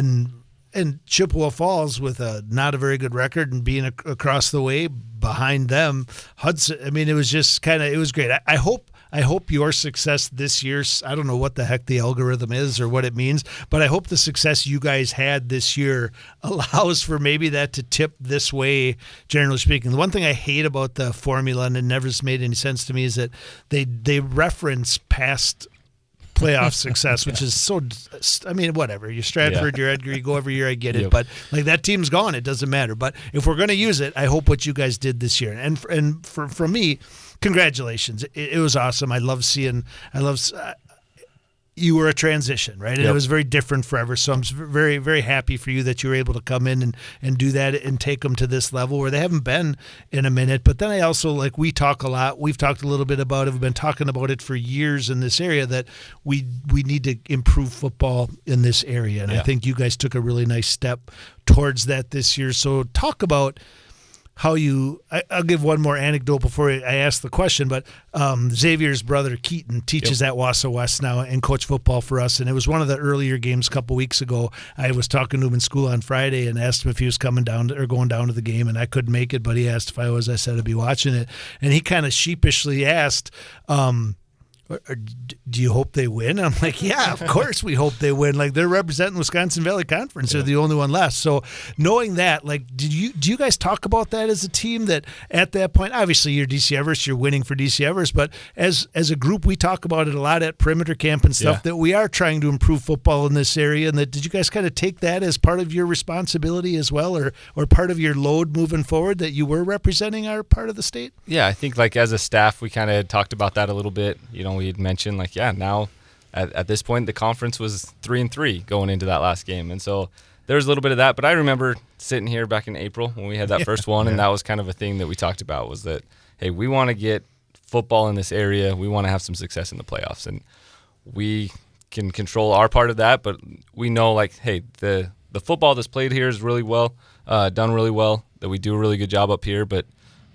And Chippewa Falls with not a very good record and being across the way behind them. Hudson, I mean, it was just it was great. I hope your success this year, I don't know what the heck the algorithm is or what it means, but I hope the success you guys had this year allows for maybe that to tip this way, generally speaking. The one thing I hate about the formula, and it never has made any sense to me, is that they reference past playoff success, which is so, I mean, whatever. You're Stratford, you're Edgar, you go every year, I get it. But like that team's gone, it doesn't matter. But if we're going to use it, I hope what you guys did this year. And for me, congratulations. It was awesome. You were a transition, right? And it was very different forever. So I'm very, very happy for you that you were able to come in and do that and take them to this level where they haven't been in a minute. But then I also, like, we talk a lot. We've talked a little bit about it. We've been talking about it for years in this area that we need to improve football in this area. And I think you guys took a really nice step towards that this year. So talk about how I'll give one more anecdote before I ask the question, but Xavier's brother Keaton teaches at Wausau West now and coach football for us, and it was one of the earlier games a couple weeks ago. I was talking to him in school on Friday and asked him if he was coming down or going down to the game, and I couldn't make it, but he asked if I was. I said I'd be watching it, and he kind of sheepishly asked, do you hope they win? I'm like, yeah, of course we hope they win. Like, they're representing Wisconsin Valley Conference. They're the only one left. So knowing that, like, do you guys talk about that as a team, that at that point, obviously you're DC Everest, you're winning for DC Everest, but as a group, we talk about it a lot at perimeter camp and stuff, that we are trying to improve football in this area. And that, did you guys kind of take that as part of your responsibility as well, or part of your load moving forward, that you were representing our part of the state? Yeah, I think, like, as a staff, we kind of talked about that a little bit. we'd mentioned like, now at this point the conference was 3-3 going into that last game, and so there was a little bit of that. But I remember sitting here back in April when we had that first one, and that was kind of a thing that we talked about, was that, hey, we want to get football in this area. We want to have some success in the playoffs, and we can control our part of that. But we know, like, hey, the football that's played here is really well done, really well. That we do a really good job up here, but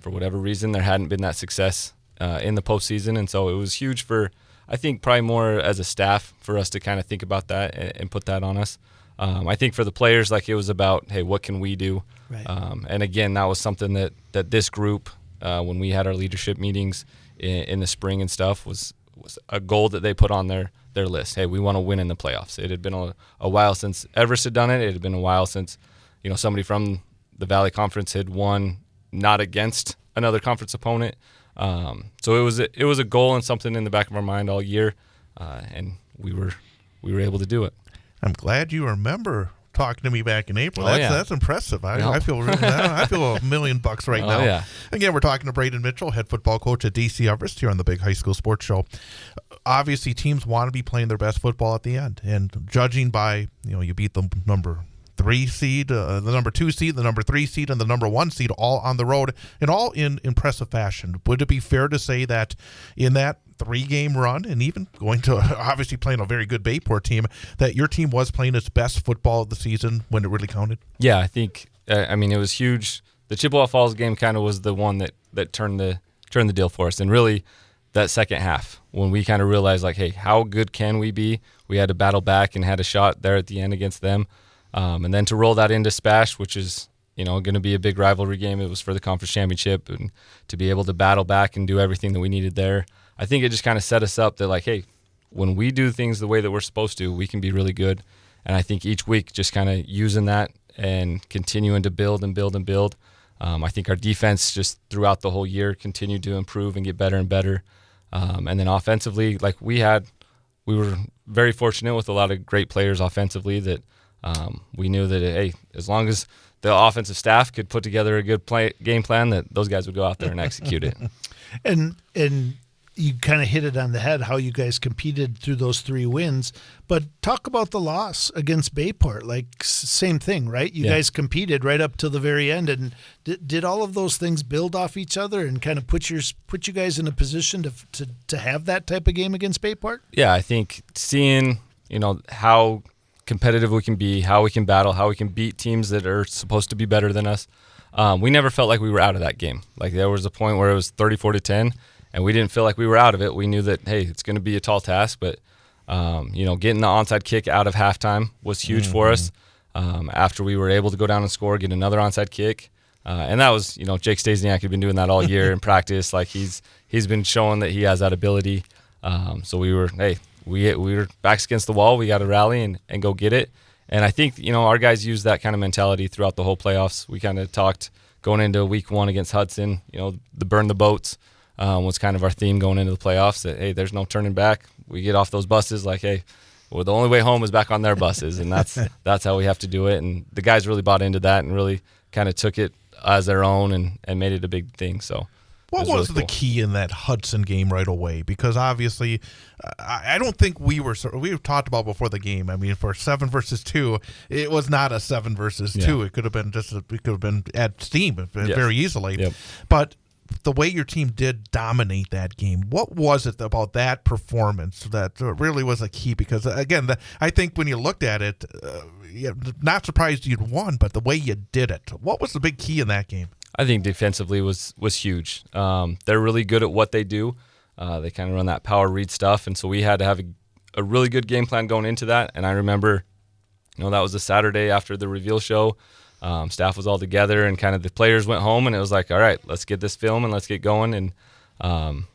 for whatever reason, there hadn't been that success in the postseason, and so it was huge for, I think, probably more as a staff for us to kind of think about that and put that on us. I think for the players, like, it was about, hey, what can we do? Right. And again, that was something that this group, when we had our leadership meetings in the spring and stuff, was a goal that they put on their list. Hey, we want to win in the playoffs. It had been a while since Everest had done it. It had been a while since, somebody from the Valley Conference had won not against another conference opponent. So it was a goal and something in the back of our mind all year, and we were able to do it. I'm glad you remember talking to me back in April. Oh, That's impressive. I feel really, I feel $1 million right now. Yeah. Again, we're talking to Brade Mitchell, head football coach at DC Everest, here on the Big High School Sports Show. Obviously, teams want to be playing their best football at the end, and judging by, you beat the number 3 seed, the number 2 seed, the number 3 seed, and the number 1 seed all on the road, and all in impressive fashion. Would it be fair to say that in that 3-game run, and even going to obviously playing a very good Bayport team, that your team was playing its best football of the season when it really counted? Yeah, I think, it was huge. The Chippewa Falls game kind of was the one that turned the deal for us, and really that second half when we kind of realized, like, hey, how good can we be? We had to battle back and had a shot there at the end against them. And then to roll that into Spash, which is, going to be a big rivalry game. It was for the conference championship, and to be able to battle back and do everything that we needed there, I think it just kind of set us up that, like, hey, when we do things the way that we're supposed to, we can be really good. And I think each week just kind of using that and continuing to build and build and build. I think our defense just throughout the whole year continued to improve and get better and better. And then offensively, like, we were very fortunate with a lot of great players offensively that we knew that, hey, as long as the offensive staff could put together a good game plan, that those guys would go out there and execute it. And you kind of hit it on the head how you guys competed through those 3 wins. But talk about the loss against Bayport. Like, same thing, right? You guys competed right up till the very end. And did all of those things build off each other and kind of put you guys in a position to have that type of game against Bayport? Yeah, I think seeing, how competitive we can be, how we can battle, how we can beat teams that are supposed to be better than us. We never felt like we were out of that game. Like, there was a point where it was 34-10, and we didn't feel like we were out of it. We knew that, hey, it's going to be a tall task, but getting the onside kick out of halftime was huge for us. After we were able to go down and score, get another onside kick, and that was, Jake Stasiak had been doing that all year in practice. Like, he's been showing that he has that ability. So we were, hey, we were backs against the wall. We got to rally and go get it. And I think, our guys used that kind of mentality throughout the whole playoffs. We kind of talked going into week 1 against Hudson, the burn the boats was kind of our theme going into the playoffs, that, hey, there's no turning back. We get off those buses like, hey, well, the only way home is back on their buses, and that's how we have to do it. And the guys really bought into that and really kind of took it as their own and made it a big thing. So what was the key in that Hudson game right away? Because obviously, I don't think we talked about before the game. I mean, for 7 versus 2, it was not a 7 versus 2. It could have been at steam very easily. Yep. But the way your team did dominate that game, what was it about that performance that really was a key? Because again, I think when you looked at it, not surprised you'd won, but the way you did it, what was the big key in that game? I think defensively was huge. They're really good at what they do. They kind of run that power read stuff, and so we had to have a really good game plan going into that. And I remember, that was a Saturday after the reveal show. Staff was all together, and kind of the players went home, and it was like, all right, let's get this film and let's get going. And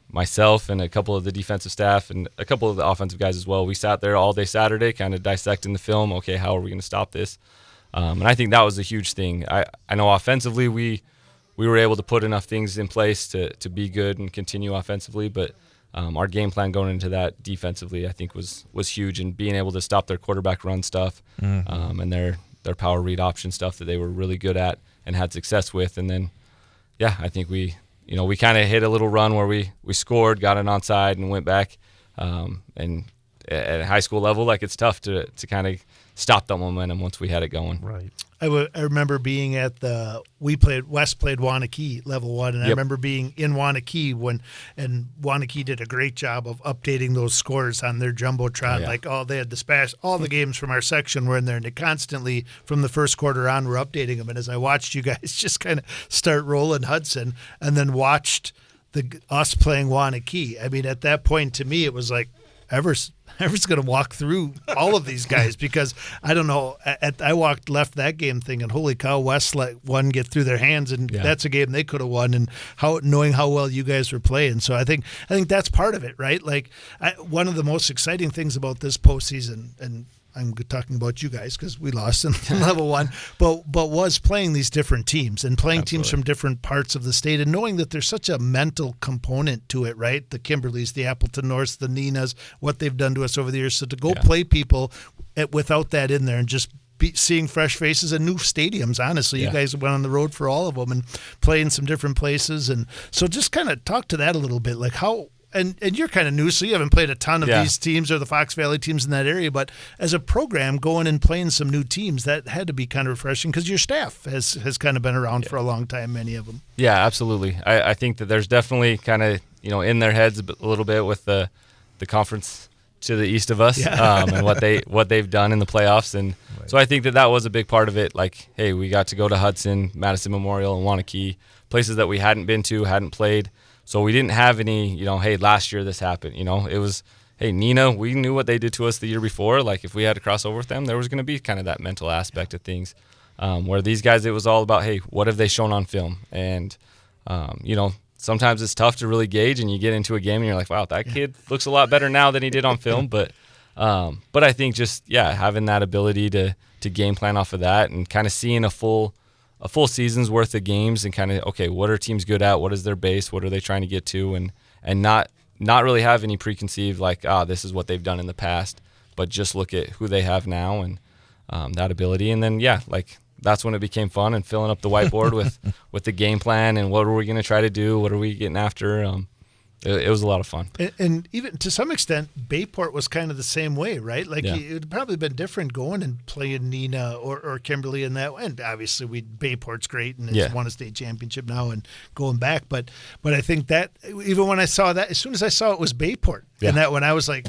myself and a couple of the defensive staff and a couple of the offensive guys as well, we sat there all day Saturday kind of dissecting the film. Okay, how are we going to stop this? And I think that was a huge thing. I know offensively we were able to put enough things in place to be good and continue offensively, but our game plan going into that defensively I think was huge, and being able to stop their quarterback run stuff and their power read option stuff that they were really good at and had success with. And then, I think we kind of hit a little run where we scored, got an onside, and went back And at a high school level, like it's tough to kind of stop that momentum once we had it going. Right. I remember being at West played Wanakee level 1, and I remember being in Wanakee and Wanakee did a great job of updating those scores on their Jumbotron. They had dispatched all the games from our section were in there, and they constantly, from the first quarter on, were updating them. And as I watched you guys just kind of start rolling Hudson and then watched us playing Wanakee, I mean, at that point, to me, it was like, Everest going to walk through all of these guys because I don't know. I left that game thinking, holy cow, West let one get through their hands, and that's a game they could have won. And knowing how well you guys were playing, so I think that's part of it, right? Like one of the most exciting things about this postseason, and I'm talking about you guys because we lost in level 1, but was playing these different teams and playing teams from different parts of the state and knowing that there's such a mental component to it, right? The Kimberleys, the Appleton Norths, the Ninas, what they've done to us over the years. So to go play people without that in there and just seeing fresh faces and new stadiums, honestly. You guys went on the road for all of them and played in some different places. And so just kind of talk to that a little bit, like how – and you're kind of new, so you haven't played a ton of these teams or the Fox Valley teams in that area. But as a program, going and playing some new teams, that had to be kind of refreshing because your staff has kind of been around for a long time, many of them. Yeah, absolutely. I think that there's definitely kind of, in their heads a little bit with the conference to the east of us and what they've done in the playoffs. And so I think that was a big part of it. Like, hey, we got to go to Hudson, Madison Memorial, and Wanakee, places that we hadn't been to, hadn't played. So we didn't have any, hey, last year this happened. It was, hey, Nina, we knew what they did to us the year before. Like if we had to cross over with them, there was going to be kind of that mental aspect of things. Where these guys, it was all about, hey, what have they shown on film? And, sometimes it's tough to really gauge, and you get into a game and you're like, wow, that kid looks a lot better now than he did on film. But I think just, having that ability to game plan off of that and kind of seeing a full season's worth of games and kind of, okay, what are teams good at? What is their base? What are they trying to get to? And not really have any preconceived like, this is what they've done in the past, but just look at who they have now and that ability. And then, that's when it became fun and filling up the whiteboard with the game plan and what are we going to try to do? What are we getting after? It was a lot of fun. And even to some extent, Bayport was kind of the same way, right? Like it would probably been different going and playing Nina or Kimberly in that. And obviously, Bayport's great and it's won a state championship now and going back. But I think that even when I saw that, as soon as I saw it was Bayport, and that when I was like,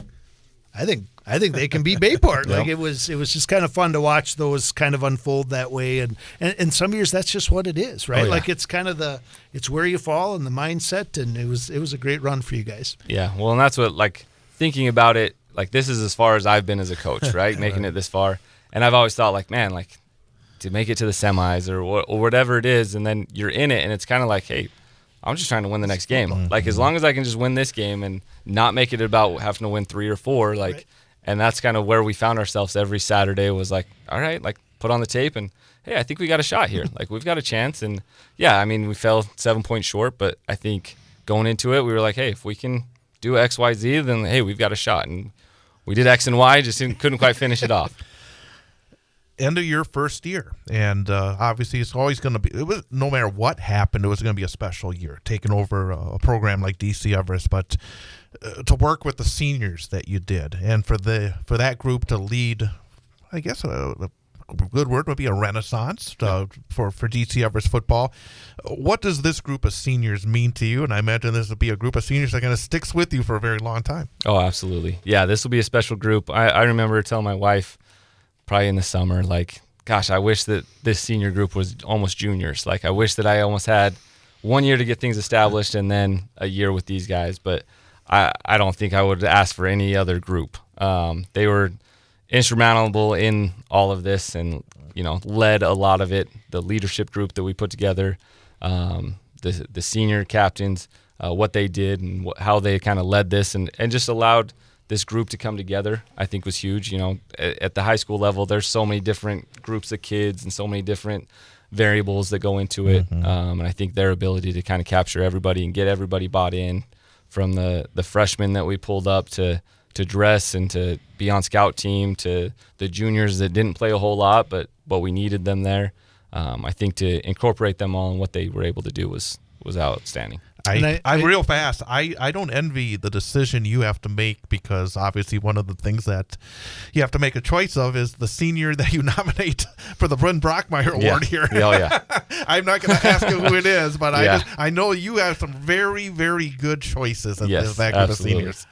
I think they can beat Bayport. Like it was just kind of fun to watch those kind of unfold that way. And some years that's just what it is, right? Like it's kind of it's where you fall and the mindset. And it was a great run for you guys. Yeah. Well, and that's what, like, thinking about it, like this is as far as I've been as a coach, right? Making it this far. And I've always thought like, man, like to make it to the semis or whatever it is. And then you're in it and it's kind of like, hey, I'm just trying to win the next game. Like as long as I can just win this game and not make it about having to win 3 or 4, like, and that's kind of where we found ourselves every Saturday was like, all right, like put on the tape and hey, I think we got a shot here. Like we've got a chance. And I mean, we fell 7 points short, but I think going into it, we were like, hey, if we can do X, Y, Z, then hey, we've got a shot. And we did X and Y, just couldn't quite finish it off. End of your first year, and obviously it's always going to be, no matter what happened, it was going to be a special year taking over a program like DC Everest. But to work with the seniors that you did, and for that group to lead, I guess a good word would be a renaissance for DC Everest football. What does this group of seniors mean to you? And I imagine this will be a group of seniors that kind of sticks with you for a very long time. Oh, absolutely. Yeah, this will be a special group. I remember telling my wife probably in the summer, like, gosh, I wish that this senior group was almost juniors. Like, I wish that I almost had 1 year to get things established and then a year with these guys. But I don't think I would ask for any other group. They were instrumental in all of this and, led a lot of it. The leadership group that we put together, the senior captains, what they did and how they kind of led this and just allowed this group to come together, I think was huge. At the high school level, there's so many different groups of kids and so many different variables that go into it. And I think their ability to kind of capture everybody and get everybody bought in, from the freshmen that we pulled up to dress and to be on scout team, to the juniors that didn't play a whole lot, but we needed them there. I think to incorporate them all and what they were able to do was outstanding. I real fast. I don't envy the decision you have to make, because obviously one of the things that you have to make a choice of is the senior that you nominate for the Bryn Brockmeyer Award here. Oh, yeah. I'm not going to ask you who it is, but I know you have some very, very good choices in that group of seniors.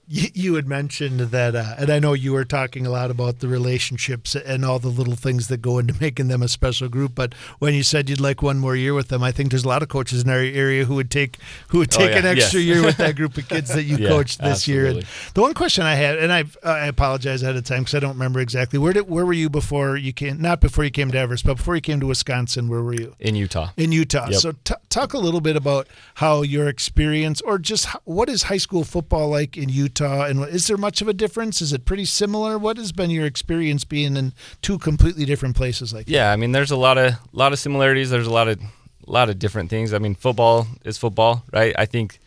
You had mentioned that, and I know you were talking a lot about the relationships and all the little things that go into making them a special group. But when you said you'd like one more year with them, I think there's a lot of coaches in our area who would take an extra year with that group of kids that you coached this year. And the one question I had, and I apologize ahead of time because I don't remember exactly, where were you before you came? Not before you came to Everest, but before you came to Wisconsin. Where were you? In Utah. In Utah. Yep. So talk a little bit about how your experience, or just what is high school football like in Utah, and is there much of a difference? Is it pretty similar? What has been your experience being in two completely different places like that? Yeah, I mean, there's a lot of similarities. There's a lot of different things. I mean, football is football, right? I think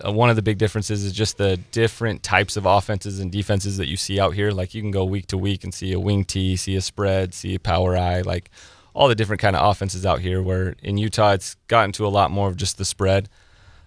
one of the big differences is just the different types of offenses and defenses that you see out here. Like, you can go week to week and see a wing T, see a spread, see a power I, like all the different kind of offenses out here, where in Utah it's gotten to a lot more of just the spread.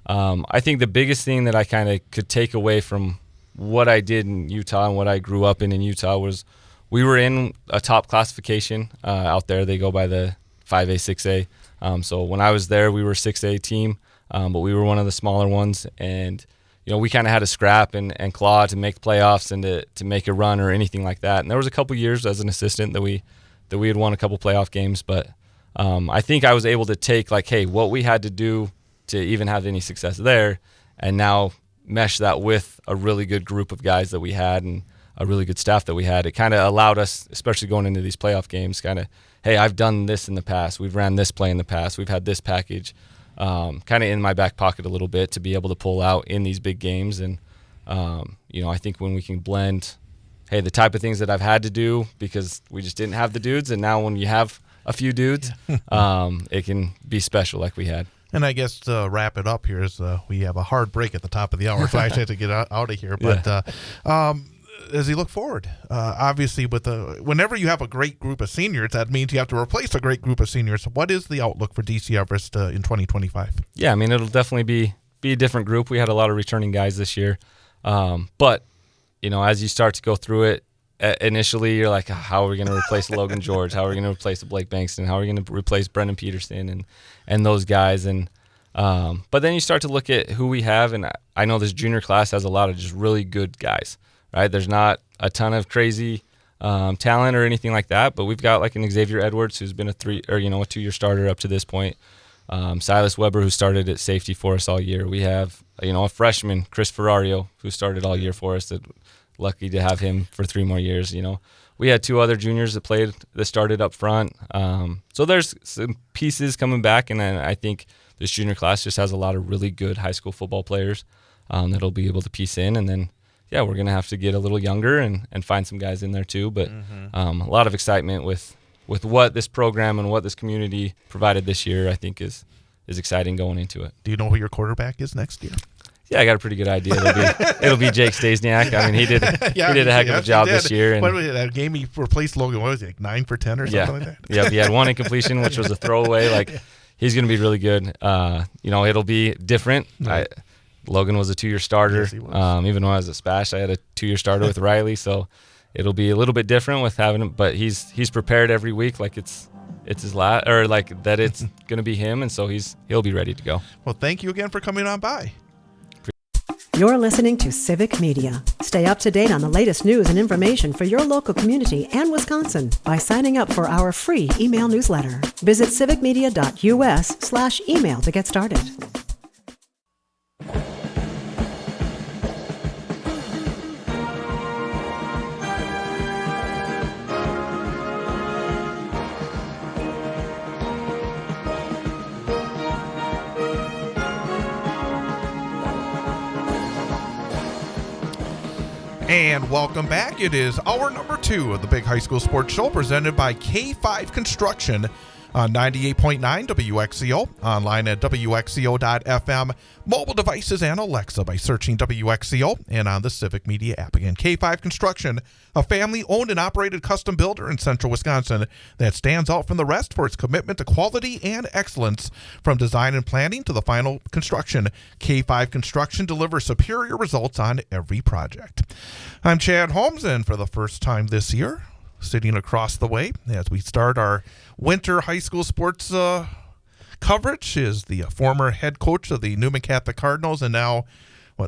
I think the biggest thing that I kind of could take away from what I did in Utah and what I grew up in Utah was we were in a top classification out there. They go by the 5A, 6A. So when I was there, we were a 6A team, but we were one of the smaller ones. And, we kind of had to scrap and claw to make playoffs and to make a run or anything like that. And there was a couple years as an assistant that we had won a couple playoff games. But I think I was able to take, like, hey, what we had to do to even have any success there, and now mesh that with a really good group of guys that we had and a really good staff that we had. It kind of allowed us, especially going into these playoff games, kind of, hey, I've done this in the past. We've ran this play in the past. We've had this package kind of in my back pocket a little bit to be able to pull out in these big games. And, I think when we can blend, hey, the type of things that I've had to do because we just didn't have the dudes, and now when you have a few dudes, it can be special like we had. And I guess to wrap it up here is we have a hard break at the top of the hour, so I actually have to get out of here. But as you look forward, obviously, whenever you have a great group of seniors, that means you have to replace a great group of seniors. What is the outlook for DC Everest in 2025? Yeah, I mean, it'll definitely be a different group. We had a lot of returning guys this year. But, as you start to go through it, initially you're like, how are we going to replace Logan George? How are we going to replace Blake Bankston? How are we going to replace Brendan Peterson and those guys? And but then you start to look at who we have, and I know this junior class has a lot of just really good guys, right? There's not a ton of crazy talent or anything like that, but we've got like an Xavier Edwards who's been a 2-year starter up to this point. Silas Weber, who started at safety for us all year. We have a freshman, Chris Ferrario, who started all year for us. That lucky to have him for 3 more years. We had 2 other juniors that started up front. So there's some pieces coming back, and then I think this junior class just has a lot of really good high school football players that'll be able to piece in. And then, we're going to have to get a little younger and find some guys in there too. But a lot of excitement with what this program and what this community provided this year, I think is exciting going into it. Do you know who your quarterback is next year? Yeah, I got a pretty good idea. It'll be Jake Stasiak. I mean, he did a heck of a job this year. And what was it, that game he replaced Logan? What was it, like 9 for 10 or something like that? Yeah, he had 1 incompletion, which was a throwaway. Like, he's going to be really good. It'll be different. Right. Logan was a 2-year starter. Yes, he was. Even though I was a Spash, I had a 2-year starter with Riley. So it'll be a little bit different with having him. But he's prepared every week, like it's his last, or like that it's going to be him, and so he'll be ready to go. Well, thank you again for coming on by. You're listening to Civic Media. Stay up to date on the latest news and information for your local community and Wisconsin by signing up for our free email newsletter. Visit civicmedia.us/email to get started. And welcome back. It is hour number 2 of the Big High School Sports Show presented by K5 Construction. on 98.9 WXCO, online at WXCO.FM, mobile devices and Alexa by searching WXCO, and on the Civic Media app. Again, K5 Construction, a family-owned and operated custom builder in central Wisconsin that stands out from the rest for its commitment to quality and excellence. From design and planning to the final construction, K5 Construction delivers superior results on every project. I'm Chad Holmes, and for the first time this year, sitting across the way as we start our winter high school sports coverage is the former head coach of the Newman Catholic Cardinals and now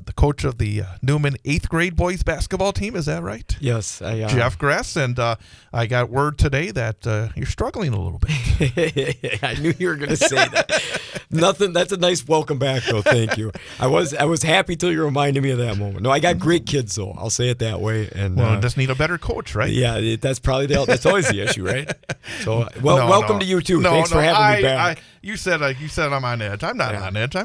the coach of the Newman 8th grade boys basketball team. Is that right? Yes. Jeff Gress. And I got word today that you're struggling a little bit. I knew you were going to say that. Nothing. That's a nice welcome back, though. Thank you. I was happy till you reminded me of that moment. No, I got great kids, though. I'll say it that way. And just need a better coach, right? Yeah, that's probably that's always the issue, right? So, welcome to you too. Thanks for having me back. You said I'm on edge. I'm not on edge.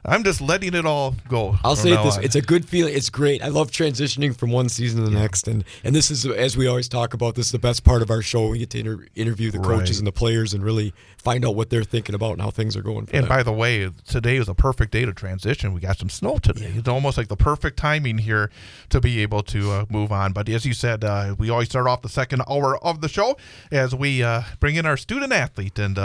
I'm just letting it all go. I'll say it this: it's a good feeling. It's great. I love transitioning from one season to the next, and this is, as we always talk about, this is the best part of our show. We get to interview the coaches and the players and really find out what they're thinking about and how things are going for them. And by the way, today is a perfect day to transition. We got some snow today. Yeah. It's almost like the perfect timing here to be able to move on. But as you said, we always start off the second hour of the show as we bring in our student athlete, and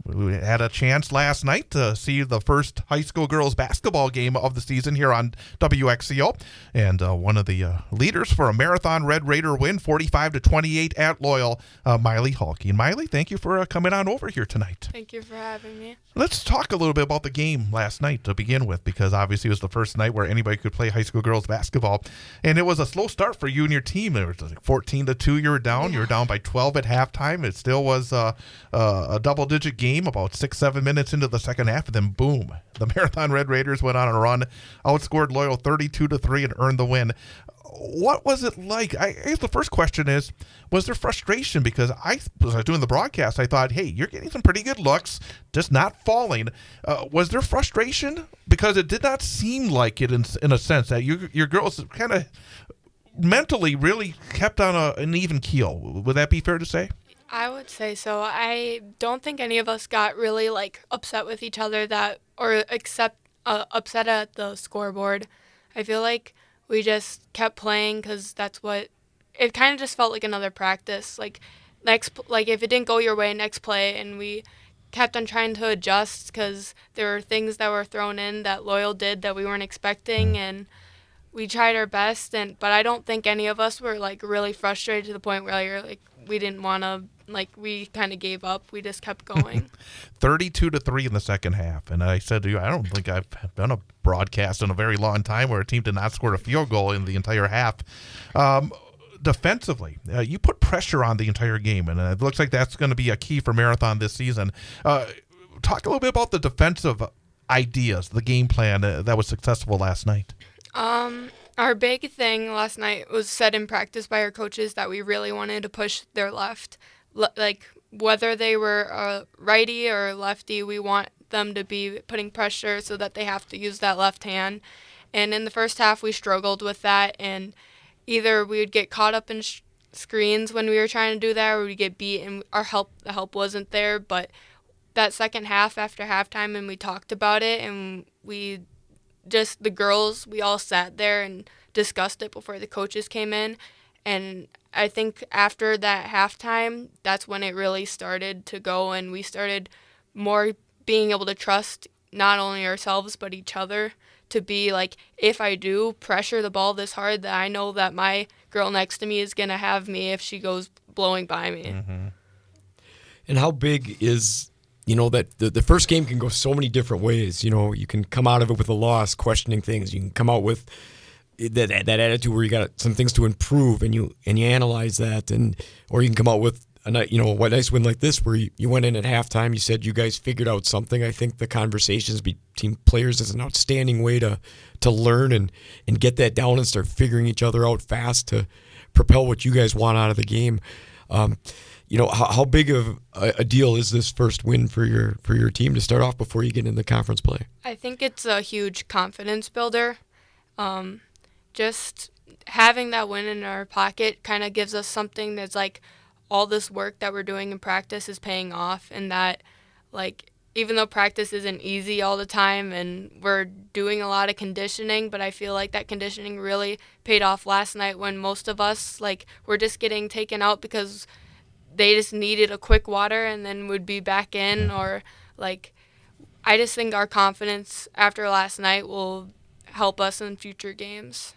we had a chance last night to see the first high school girls basketball game of the season here on WXCO. And one of the leaders for a Marathon Red Raider win, 45-28 at Loyal, Miley Halke. And Miley, thank you for coming on over here tonight. Thank you for having me. Let's talk a little bit about the game last night to begin with, because obviously it was the first night where anybody could play high school girls basketball. And it was a slow start for you and your team. It was like 14-2 you were down. You were down by 12 at halftime. It still was a double-digit game about 6-7 minutes into the second half, and then boom, the Marathon Red Raiders went on a run, outscored Loyal 32-3 and earned the win. What was it like? I guess the first question is, was there frustration? Because as I was doing the broadcast, I thought, hey, you're getting some pretty good looks, just not falling. Was there frustration? Because it did not seem like it in a sense that your girls kind of mentally really kept on an even keel. Would that be fair to say? I would say so. I don't think any of us got really upset with each other upset at the scoreboard. I feel like we just kept playing because that's what it kind of just felt like another practice. If it didn't go your way, next play, and we kept on trying to adjust because there were things that were thrown in that Loyal did that we weren't expecting, and we tried our best. But I don't think any of us were really frustrated to the point where we didn't want to. We kind of gave up. We just kept going. 32-3 in the second half. And I said to you, I don't think I've done a broadcast in a very long time where a team did not score a field goal in the entire half. Defensively, you put pressure on the entire game, and it looks like that's going to be a key for Marathon this season. Talk a little bit about the defensive ideas, the game plan that was successful last night. Our big thing last night was said in practice by our coaches that we really wanted to push their left. Whether they were a righty or lefty, we want them to be putting pressure so that they have to use that left hand. And in the first half, we struggled with that, and either we would get caught up in screens when we were trying to do that, or we'd get beat, and the help wasn't there. But that second half, after halftime, and we talked about it, and the girls, we all sat there and discussed it before the coaches came in. And I think after that halftime, that's when it really started to go, and we started more being able to trust not only ourselves but each other to be if I do pressure the ball this hard, that I know that my girl next to me is going to have me if she goes blowing by me. Mm-hmm. And how big is, that the first game can go so many different ways. You can come out of it with a loss, questioning things. You can come out with that attitude where you got some things to improve, and you analyze that, or you can come out with a nice win like this where you went in at halftime. You said you guys figured out something. I think the conversations between players is an outstanding way to learn and get that down and start figuring each other out fast to propel what you guys want out of the game. How big of a deal is this first win for your team to start off before you get into conference play? I think it's a huge confidence builder. Just having that win in our pocket kind of gives us something that's all this work that we're doing in practice is paying off, and that, like, even though practice isn't easy all the time and we're doing a lot of conditioning, but I feel like that conditioning really paid off last night when most of us, like, were just getting taken out because they just needed a quick water and then would be back in, or, like, I just think our confidence after last night will help us in future games.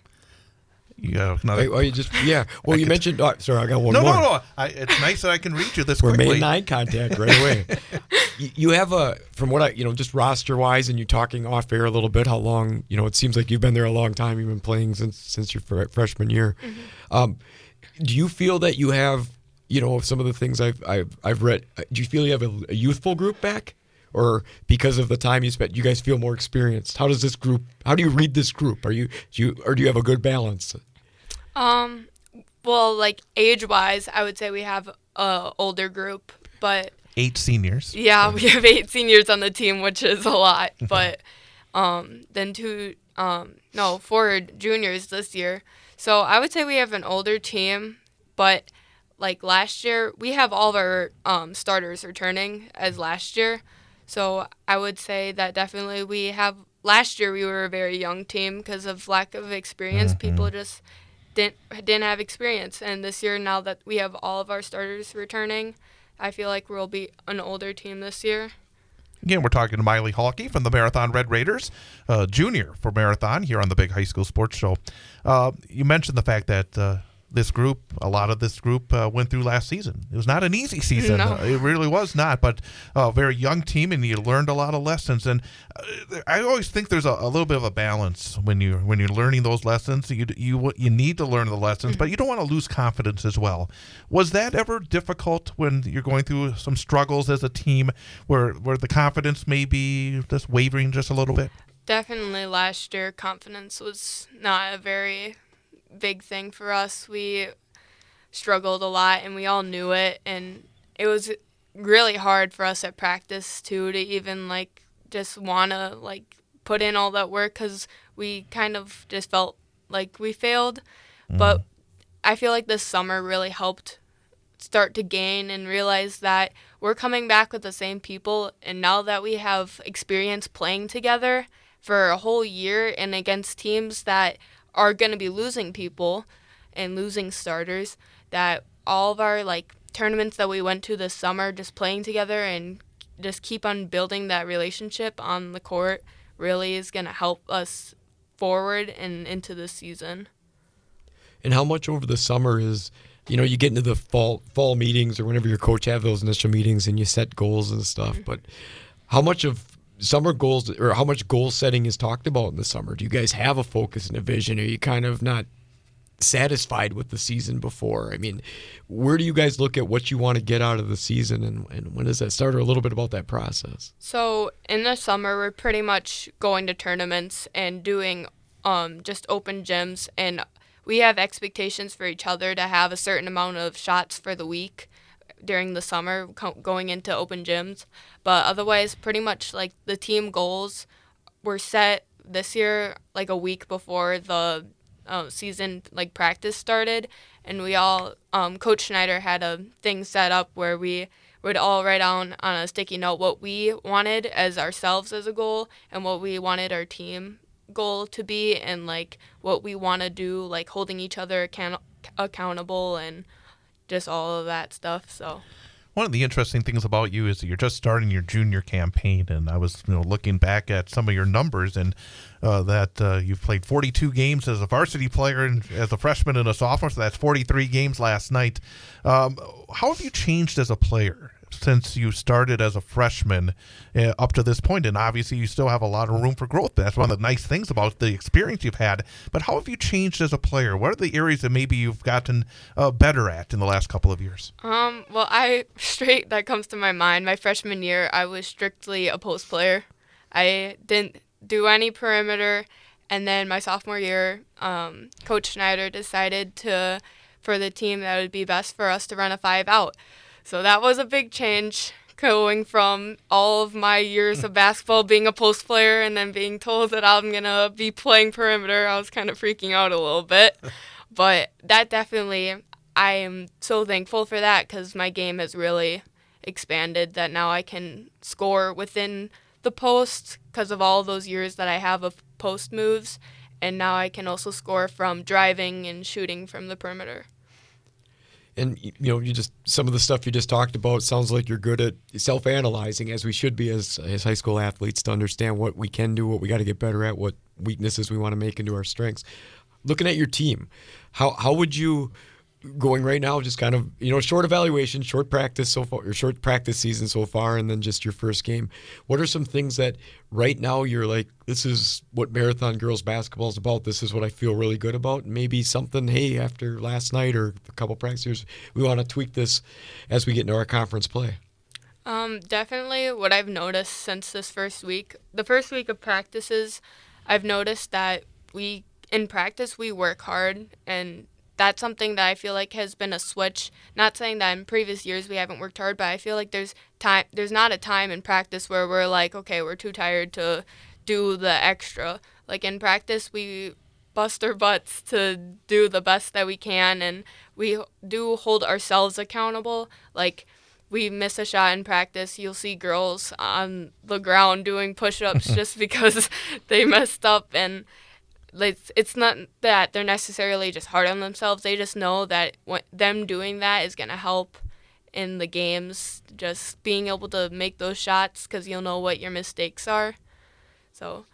You got another. Well, you mentioned. Oh, sorry, I got one more. No. It's nice that I can reach you this We're quickly. making eye contact right away. You have from what I, just roster wise, and you're talking off air a little bit. How long? It seems like you've been there a long time. You've been playing since your freshman year. Mm-hmm. Do you feel that you have, some of the things I've read? Do you feel you have a youthful group back? Or because of the time you spent, you guys feel more experienced? How do you read this group? Do you have a good balance? Well, like, age-wise, I would say we have a older group, but 8 seniors. Yeah, we have 8 seniors on the team, which is a lot. But then 4 juniors this year. So I would say we have an older team, but like last year, we have all of our starters returning as last year. So I would say that definitely we have. Last year we were a very young team because of lack of experience. Mm-hmm. People just didn't have experience. And this year, now that we have all of our starters returning, I feel like we'll be an older team this year. Again, we're talking to Miley Halke from the Marathon Red Raiders, junior for Marathon here on the Big High School Sports Show. You mentioned the fact that a lot of this group went through last season. It was not an easy season. No. It really was not, but a very young team, and you learned a lot of lessons. And I always think there's a little bit of a balance when you're learning those lessons. You need to learn the lessons, but you don't want to lose confidence as well. Was that ever difficult when you're going through some struggles as a team where the confidence may be just wavering just a little bit? Definitely last year, confidence was not a very big thing for us. We struggled a lot, and we all knew it, and it was really hard for us at practice too to even just want to put in all that work, because we kind of just felt like we failed. But I feel like this summer really helped start to gain and realize that we're coming back with the same people, and now that we have experience playing together for a whole year and against teams that are going to be losing people and losing starters, that all of our tournaments that we went to this summer, just playing together and just keep on building that relationship on the court, really is going to help us forward and into the season. And how much over the summer is, you get into the fall meetings or whenever your coach have those initial meetings and you set goals and stuff, but how much of summer goals, or how much goal setting is talked about in the summer? Do you guys have a focus and a vision? Are you kind of not satisfied with the season before? I mean, where do you guys look at what you want to get out of the season, and when does that start, or a little bit about that process? So in the summer, we're pretty much going to tournaments and doing just open gyms, and we have expectations for each other to have a certain amount of shots for the week during the summer going into open gyms. But otherwise, pretty much the team goals were set this year a week before the season practice started, and we all Coach Schneider had a thing set up where we would all write down on a sticky note what we wanted as ourselves as a goal and what we wanted our team goal to be, and what we want to do, holding each other accountable and just all of that stuff. So one of the interesting things about you is that you're just starting your junior campaign, and I was looking back at some of your numbers, and that you've played 42 games as a varsity player and as a freshman and a sophomore, so that's 43 games last night. How have you changed as a player since you started as a freshman up to this point? And obviously you still have a lot of room for growth. That's one of the nice things about the experience you've had. But how have you changed as a player? What are the areas that maybe you've gotten better at in the last couple of years? Well, that comes to my mind. My freshman year, I was strictly a post player. I didn't do any perimeter. And then my sophomore year, Coach Schneider decided for the team that it would be best for us to run a 5-out. So that was a big change, going from all of my years of basketball being a post player and then being told that I'm going to be playing perimeter. I was kind of freaking out a little bit. But that definitely, I am so thankful for that because my game has really expanded that now I can score within the post because of all those years that I have of post moves, and now I can also score from driving and shooting from the perimeter. And you just some of the stuff you just talked about sounds like you're good at self-analyzing, as we should be as high school athletes, to understand what we can do, what we got to get better at, what weaknesses we want to make into our strengths. Looking at your team, how would you, going right now, just kind of short evaluation, short practice so far, or short practice season so far, and then just your first game. What are some things that right now you're like, this is what Marathon girls basketball is about. This is what I feel really good about. Maybe something, hey, after last night or a couple practices, we want to tweak this as we get into our conference play. Definitely what I've noticed since this first week, the first week of practices, I've noticed that in practice we work hard, and that's something that I feel like has been a switch. Not saying that in previous years we haven't worked hard, but I feel like there's not a time in practice where we're like, okay, we're too tired to do the extra. Like in practice, we bust our butts to do the best that we can, and we do hold ourselves accountable. Like we miss a shot in practice, you'll see girls on the ground doing push-ups just because they messed up, and it's not that they're necessarily just hard on themselves. They just know that them doing that is going to help in the games, just being able to make those shots because you'll know what your mistakes are. So.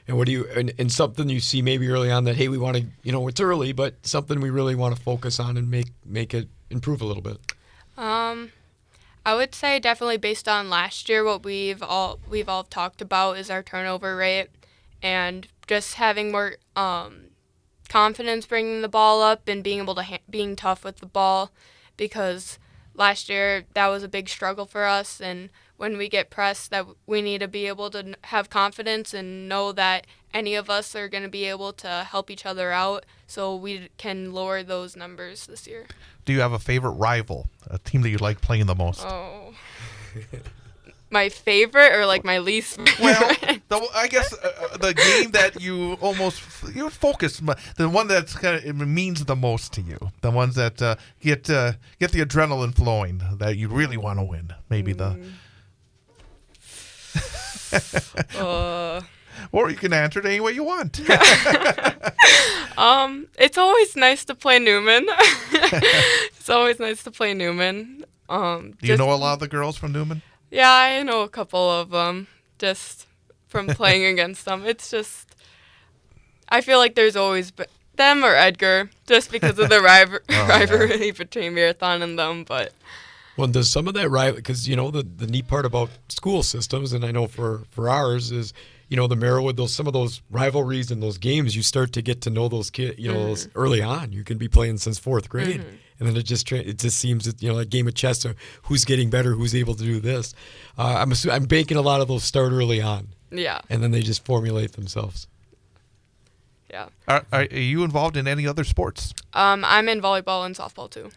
And what do you, and something you see maybe early on that, hey, we want to, it's early, but something we really want to focus on and make it improve a little bit? I would say definitely based on last year, what we've all talked about is our turnover rate, and just having more confidence bringing the ball up and being able to being tough with the ball, because last year that was a big struggle for us, and when we get pressed, that we need to be able to have confidence and know that any of us are going to be able to help each other out, so we can lower those numbers this year. Do you have a favorite rival, a team that you like playing the most? Oh. My favorite or like my least favorite? Well, I guess the game that you focus, the one that's it means the most to you, the ones that get the adrenaline flowing, that you really want to win. Maybe or you can answer it any way you want. It's always nice to play Newman. It's always nice to play Newman. Do you know a lot of the girls from Newman? Yeah, I know a couple of them just from playing against them. It's just, I feel like there's always them or Edgar, just because of the rivalry between Marathon and them. But well, does some of that rivalry, because the neat part about school systems, and I know for ours is, the Merriwood, some of those rivalries and those games, you start to get to know those kids, those early on. You can be playing since fourth grade. Mm-hmm. And then it just seems that, a game of chess, who's getting better, who's able to do this. I'm banking a lot of those start early on. Yeah. And then they just formulate themselves. Yeah. Are you involved in any other sports? I'm in volleyball and softball too.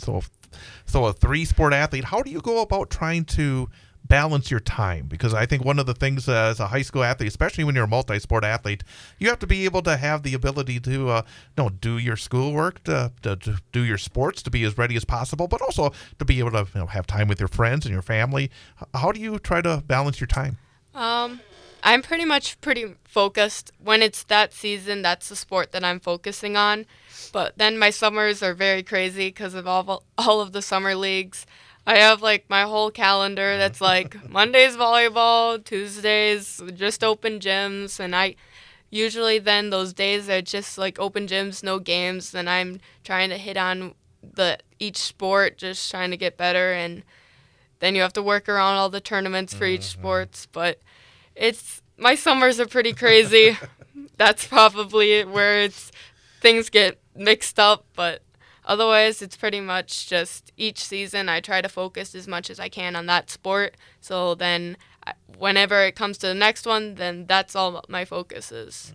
So a 3-sport athlete, how do you go about trying to balance your time? Because I think one of the things as a high school athlete, especially when you're a multi-sport athlete, you have to be able to have the ability to do your schoolwork, to do your sports, to be as ready as possible, but also to be able to have time with your friends and your family. How do you try to balance your time? I'm pretty focused. When it's that season, that's the sport that I'm focusing on. But then my summers are very crazy because of all of the summer leagues. I have my whole calendar that's Mondays volleyball, Tuesdays just open gyms, and I usually then those days are just open gyms, no games, and I'm trying to hit on each sport, just trying to get better, and then you have to work around all the tournaments for each sports. But my summers are pretty crazy. That's probably where things get mixed up, but otherwise, it's pretty much just each season I try to focus as much as I can on that sport. So then whenever it comes to the next one, then that's all my focus is.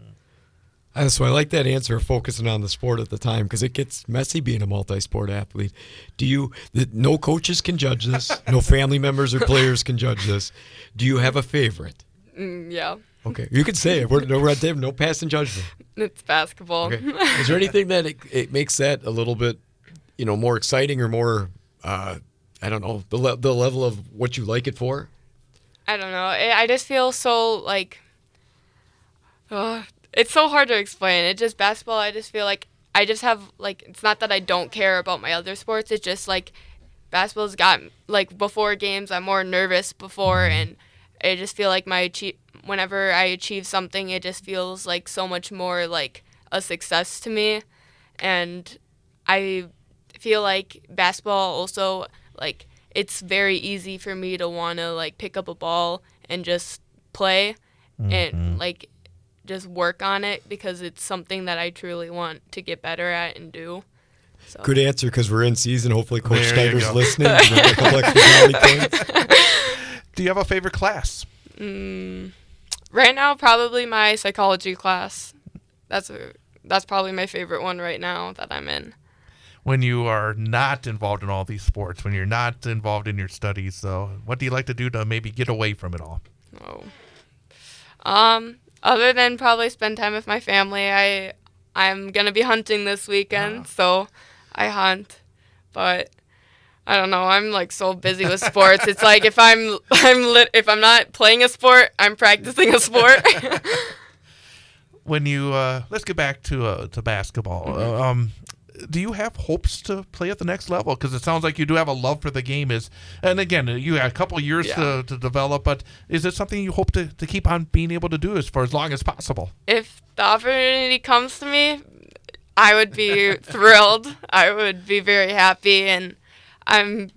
So I like that answer of focusing on the sport at the time, because it gets messy being a multi-sport athlete. No coaches can judge this. No family members or players can judge this. Do you have a favorite? Yeah. Okay, you can say it. We're no passing judgment. It's basketball. Okay. Is there anything that it makes that a little bit more exciting or more, I don't know, the level of what you like it for? I don't know. I just feel so like, it's so hard to explain. It's just basketball. I just feel like I just have like, it's not that I don't care about my other sports. It's just like basketball's got like before games, I'm more nervous before, and I just feel like whenever I achieve something, it just feels like so much more like a success to me. And I feel like basketball also, like, it's very easy for me to want to like pick up a ball and just play and like just work on it because it's something that I truly want to get better at and do. So. Good answer, because we're in season. Hopefully Coach There you Schneider's go. listening. We'll get a couple extra brownie points. Do you have a favorite class? Right now, probably my psychology class. That's probably my favorite one right now that I'm in. When you are not involved in all these sports, when you're not involved in your studies, so what do you like to do to maybe get away from it all? Other than probably spend time with my family, I'm gonna be hunting this weekend, so I hunt. But I don't know, I'm like so busy with sports. It's like if if I'm not playing a sport, I'm practicing a sport. When you let's get back to basketball. Do you have hopes to play at the next level? Because it sounds like you do have a love for the game. And again, you have a couple of years to develop, but is it something you hope to keep on being able to do for as long as possible? If the opportunity comes to me, I would be thrilled. I would be very happy, and I'm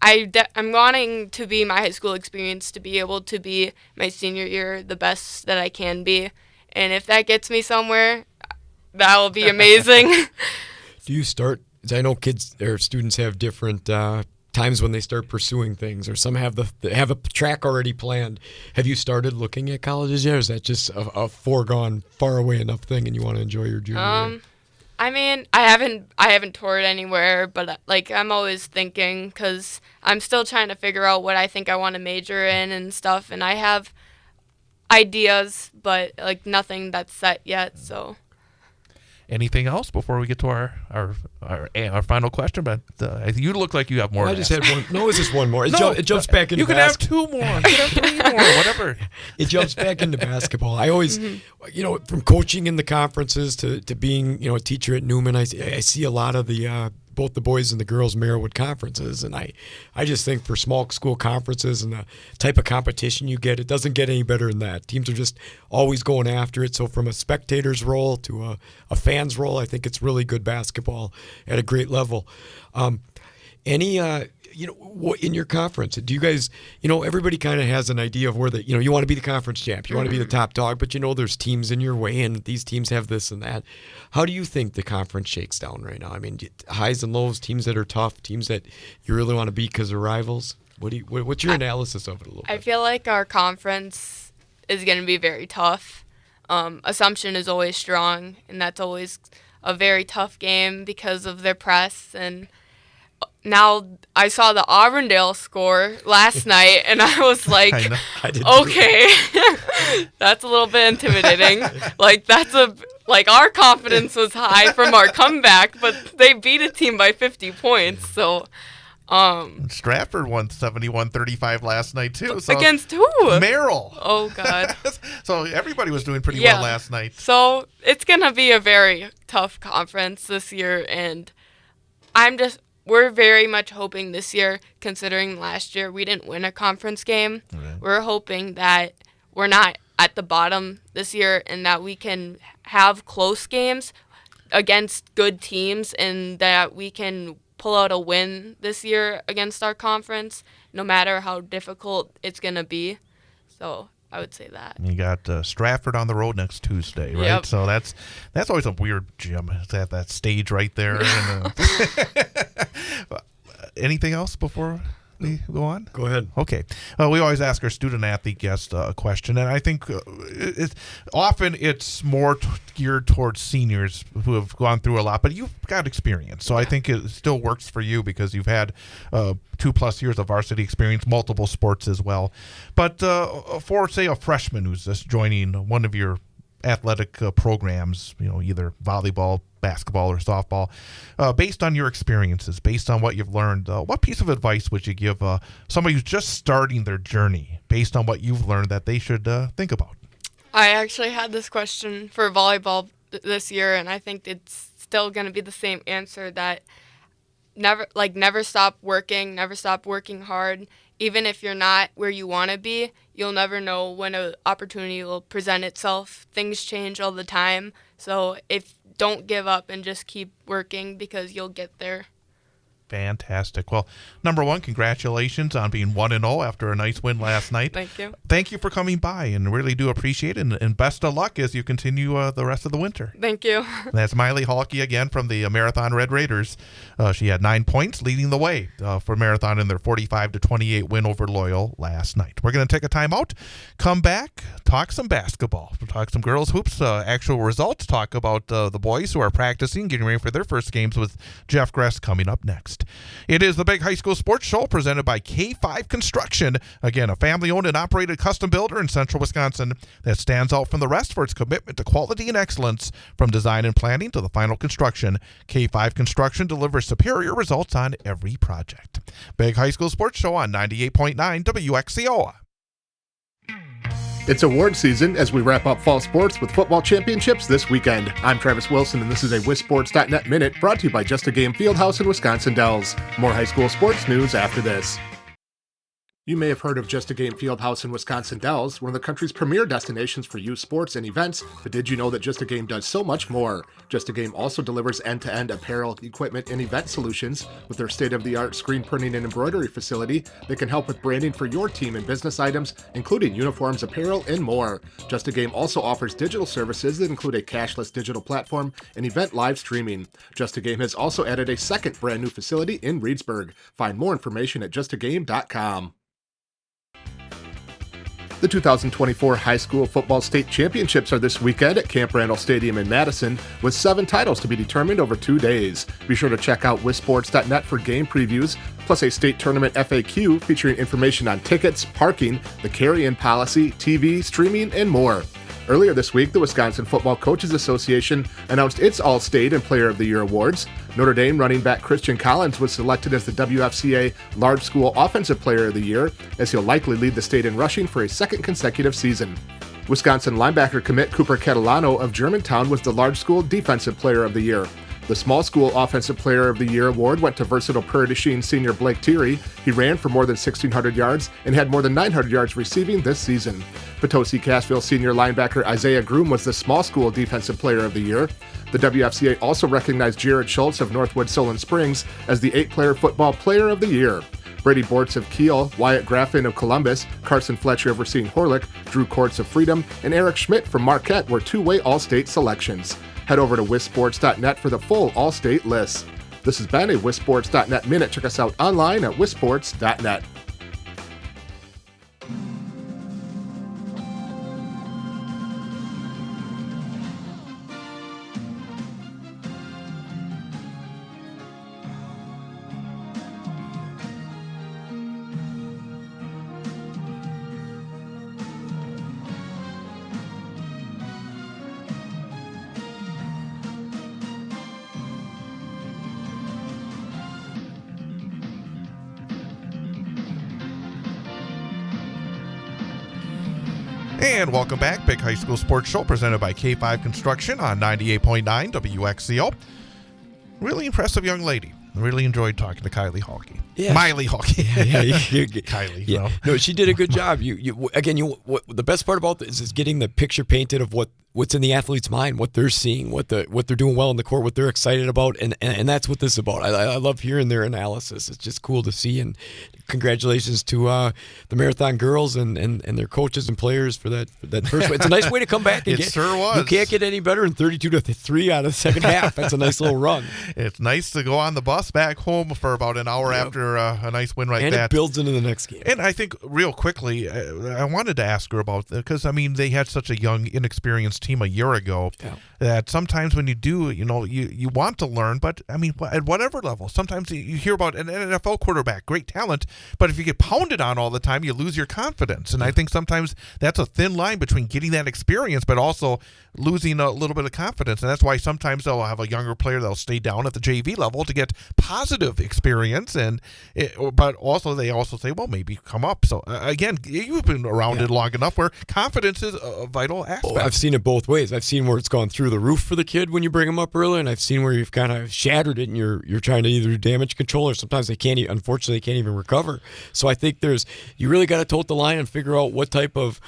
wanting to be my high school experience to be able to be my senior year the best that I can be, and if that gets me somewhere, that will be amazing. Do you start? I know kids or students have different times when they start pursuing things, or some have a track already planned. Have you started looking at colleges yet, or is that just a foregone, far away enough thing, and you want to enjoy your junior year? I mean, I haven't toured anywhere, but like I'm always thinking, because I'm still trying to figure out what I think I want to major in and stuff, and I have ideas, but like nothing that's set yet. So. Anything else before we get to our final question? But you look like you have more. I just had one. No, it's just one more. It jumps back into. You can have two more. You can have three more. Whatever. It jumps back into basketball. I always, from coaching in the conferences to being, a teacher at Newman, I see a lot of the both the boys and the girls Merriwood conferences, and I just think for small school conferences and the type of competition you get, it doesn't get any better than that. Teams are just always going after it. So from a spectator's role to a fan's role, I think it's really good basketball at a great level. In your conference, do you guys, everybody kind of has an idea of where you want to be the conference champ, you want to be the top dog, but there's teams in your way, and these teams have this and that. How do you think the conference shakes down right now? I mean, highs and lows, teams that are tough, teams that you really want to beat because they're rivals. What's your analysis of it a little bit? I feel like our conference is going to be very tough. Assumption is always strong, and that's always a very tough game because of their press. And now I saw the Auburndale score last night, and I was like, okay, that's a little bit intimidating. Like our confidence was high from our comeback, but they beat a team by 50 points. So, Stratford won 71-35 last night too. So against who? Merrill. Oh God. So everybody was doing pretty well last night. So it's gonna be a very tough conference this year, and we're very much hoping this year, considering last year we didn't win a conference game. Right. We're hoping that we're not at the bottom this year and that we can have close games against good teams and that we can pull out a win this year against our conference, no matter how difficult it's going to be. So I would say that. You got Stratford on the road next Tuesday, right? Yep. So that's always a weird gym. It's at that stage right there. And, anything else before we go on? Go ahead. Okay. We always ask our student athlete guest a question, and I think often it's more geared towards seniors who have gone through a lot, but you've got experience. So I think it still works for you because you've had 2+ years of varsity experience, multiple sports as well. But for, say, a freshman who's just joining one of your athletic programs, either volleyball, basketball or softball. Based on your experiences, based on what you've learned, what piece of advice would you give somebody who's just starting their journey based on what you've learned that they should think about? I actually had this question for volleyball this year, and I think it's still going to be the same answer, that never stop working hard. Even if you're not where you want to be, you'll never know when an opportunity will present itself. Things change all the time, so don't give up and just keep working, because you'll get there. Fantastic. Well, number one, congratulations on being 1-0 after a nice win last night. Thank you. Thank you for coming by, and really do appreciate it, and best of luck as you continue the rest of the winter. Thank you. And that's Miley Halke again from the Marathon Red Raiders. She had 9 points, leading the way for Marathon in their 45-28 win over Loyal last night. We're going to take a timeout, come back, talk some basketball, talk some girls hoops, actual results, talk about the boys who are practicing, getting ready for their first games with Jeff Gress coming up next. It is the Big High School Sports Show presented by K5 Construction. Again, a family-owned and operated custom builder in central Wisconsin that stands out from the rest for its commitment to quality and excellence. From design and planning to the final construction, K5 Construction delivers superior results on every project. Big High School Sports Show on 98.9 WXCO. It's award season as we wrap up fall sports with football championships this weekend. I'm Travis Wilson, and this is a WisSports.net Minute brought to you by Just a Game Fieldhouse in Wisconsin Dells. More high school sports news after this. You may have heard of Just a Game Fieldhouse in Wisconsin Dells, one of the country's premier destinations for youth sports and events, but did you know that Just a Game does so much more? Just a Game also delivers end-to-end apparel, equipment, and event solutions. With their state-of-the-art screen printing and embroidery facility, they can help with branding for your team and business items, including uniforms, apparel, and more. Just a Game also offers digital services that include a cashless digital platform and event live streaming. Just a Game has also added a second brand new facility in Reedsburg. Find more information at justagame.com. The 2024 High School Football State Championships are this weekend at Camp Randall Stadium in Madison, with 7 titles to be determined over 2 days. Be sure to check out WisSports.net for game previews, plus a state tournament FAQ featuring information on tickets, parking, the carry-in policy, TV, streaming, and more. Earlier this week, the Wisconsin Football Coaches Association announced its All-State and Player of the Year awards. Notre Dame running back Christian Collins was selected as the WFCA Large School Offensive Player of the Year, as he'll likely lead the state in rushing for a second consecutive season. Wisconsin linebacker commit Cooper Catalano of Germantown was the Large School Defensive Player of the Year. The Small School Offensive Player of the Year award went to versatile Prairie du Chien senior Blake Thierry. He ran for more than 1,600 yards and had more than 900 yards receiving this season. Potosi-Cassville senior linebacker Isaiah Groom was the Small School Defensive Player of the Year. The WFCA also recognized Jared Schultz of Northwood Solon Springs as the 8-player football player of the year. Brady Bortz of Kiel, Wyatt Graffin of Columbus, Carson Fletcher of Racine Horlick, Drew Kortz of Freedom, and Eric Schmidt from Marquette were two-way All-State selections. Head over to WisSports.net for the full All-State list. This has been a WisSports.net Minute. Check us out online at WisSports.net. And welcome back. Big High School Sports Show presented by K5 Construction on 98.9 WXCO. Really impressive young lady. Really enjoyed talking to Kylie Halke. Yeah. Miley Halke. Kylie. Yeah. No, she did a good job. The best part about this is getting the picture painted of what's in the athlete's mind, what they're seeing, what they're doing well in the court, what they're excited about, and that's what this is about. I love hearing their analysis. It's just cool to see, and congratulations to the Marathon girls and their coaches and players for that first. It's a nice way to come back. It sure was. You can't get any better than 32-3 out of the second half. That's a nice little run. It's nice to go on the bus back home for about an hour after a nice win like that. And it builds into the next game. And I think real quickly, I wanted to ask her about, because, I mean, they had such a young, inexperienced this team a year ago. Yeah. That sometimes when you do, you want to learn, but I mean, at whatever level, sometimes you hear about an NFL quarterback, great talent, but if you get pounded on all the time, you lose your confidence. And I think sometimes that's a thin line between getting that experience, but also losing a little bit of confidence. And that's why sometimes they'll have a younger player that'll stay down at the JV level to get positive experience. But also they also say, well, maybe come up. So again, you've been around it long enough where confidence is a vital aspect. I've seen it both ways. I've seen where it's gone through the roof for the kid when you bring them up early, and I've seen where you've kind of shattered it and you're trying to either do damage control or sometimes they can't. Unfortunately, they can't even recover. So I think you really got to tote the line and figure out what type of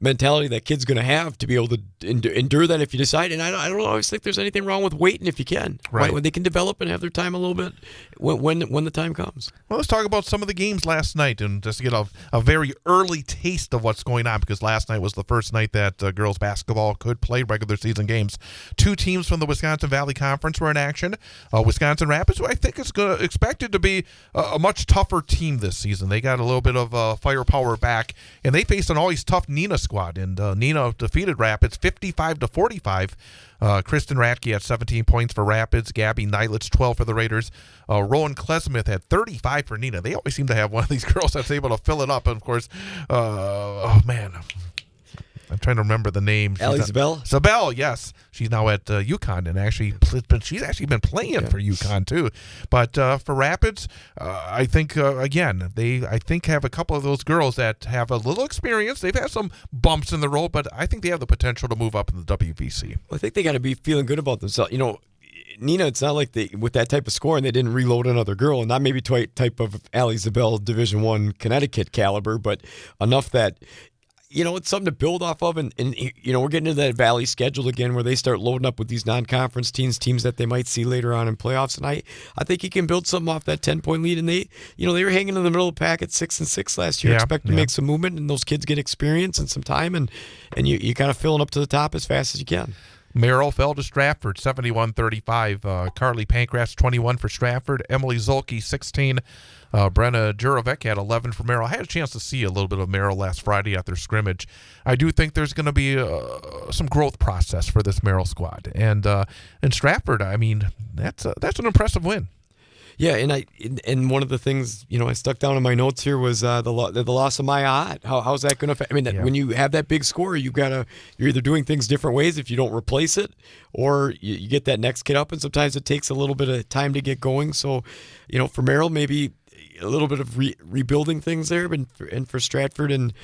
mentality that kid's going to have to be able to endure that if you decide. And I don't always think there's anything wrong with waiting if you can. Right. When they can develop and have their time a little bit when the time comes. Well, let's talk about some of the games last night and just to get a very early taste of what's going on, because last night was the first night that girls basketball could play regular season games. Two teams from the Wisconsin Valley Conference were in action. Wisconsin Rapids, who I think is expected to be a much tougher team this season. They got a little bit of firepower back, and they faced an always tough Neenah squad, and Neenah defeated Rapids 55-45. Kristen Ratke had 17 points for Rapids. Gabby Neilitz, 12 for the Raiders. Rowan Klesmith had 35 for Neenah. They always seem to have one of these girls that's able to fill it up. And, of course, I'm trying to remember the name. Allie Zabel? Zabel, yes. She's now at UConn, and she's actually been playing for UConn too. But for Rapids, I think, again, they have a couple of those girls that have a little experience. They've had some bumps in the road, but I think they have the potential to move up in the WVC. Well, I think they got to be feeling good about themselves. Neenah, it's not like with that type of scoring, they didn't reload another girl, and not maybe type of Allie Zabel Division I Connecticut caliber, but enough that it's something to build off of, and we're getting into that Valley schedule again where they start loading up with these non-conference teams that they might see later on in playoffs, and I think you can build something off that 10-point lead, and they were hanging in the middle of the pack at 6-6 last year, expect to make some movement, and those kids get experience and some time, and you kind of filling up to the top as fast as you can. Merrill fell to Stratford, 71-35. Carly Pankratz, 21 for Stratford. Emily Zolke, 16. Brenna Jurovic had 11 for Merrill. I had a chance to see a little bit of Merrill last Friday at their scrimmage. I do think there's going to be some growth process for this Merrill squad. And Stratford, I mean, that's an impressive win. Yeah, and one of the things I stuck down in my notes here was the loss of Maya Ott. How's that going to affect? I mean, when you have that big score, you're either doing things different ways if you don't replace it, or you get that next kid up, and sometimes it takes a little bit of time to get going. So, for Merrill, maybe a little bit of rebuilding things there, and for Stratford and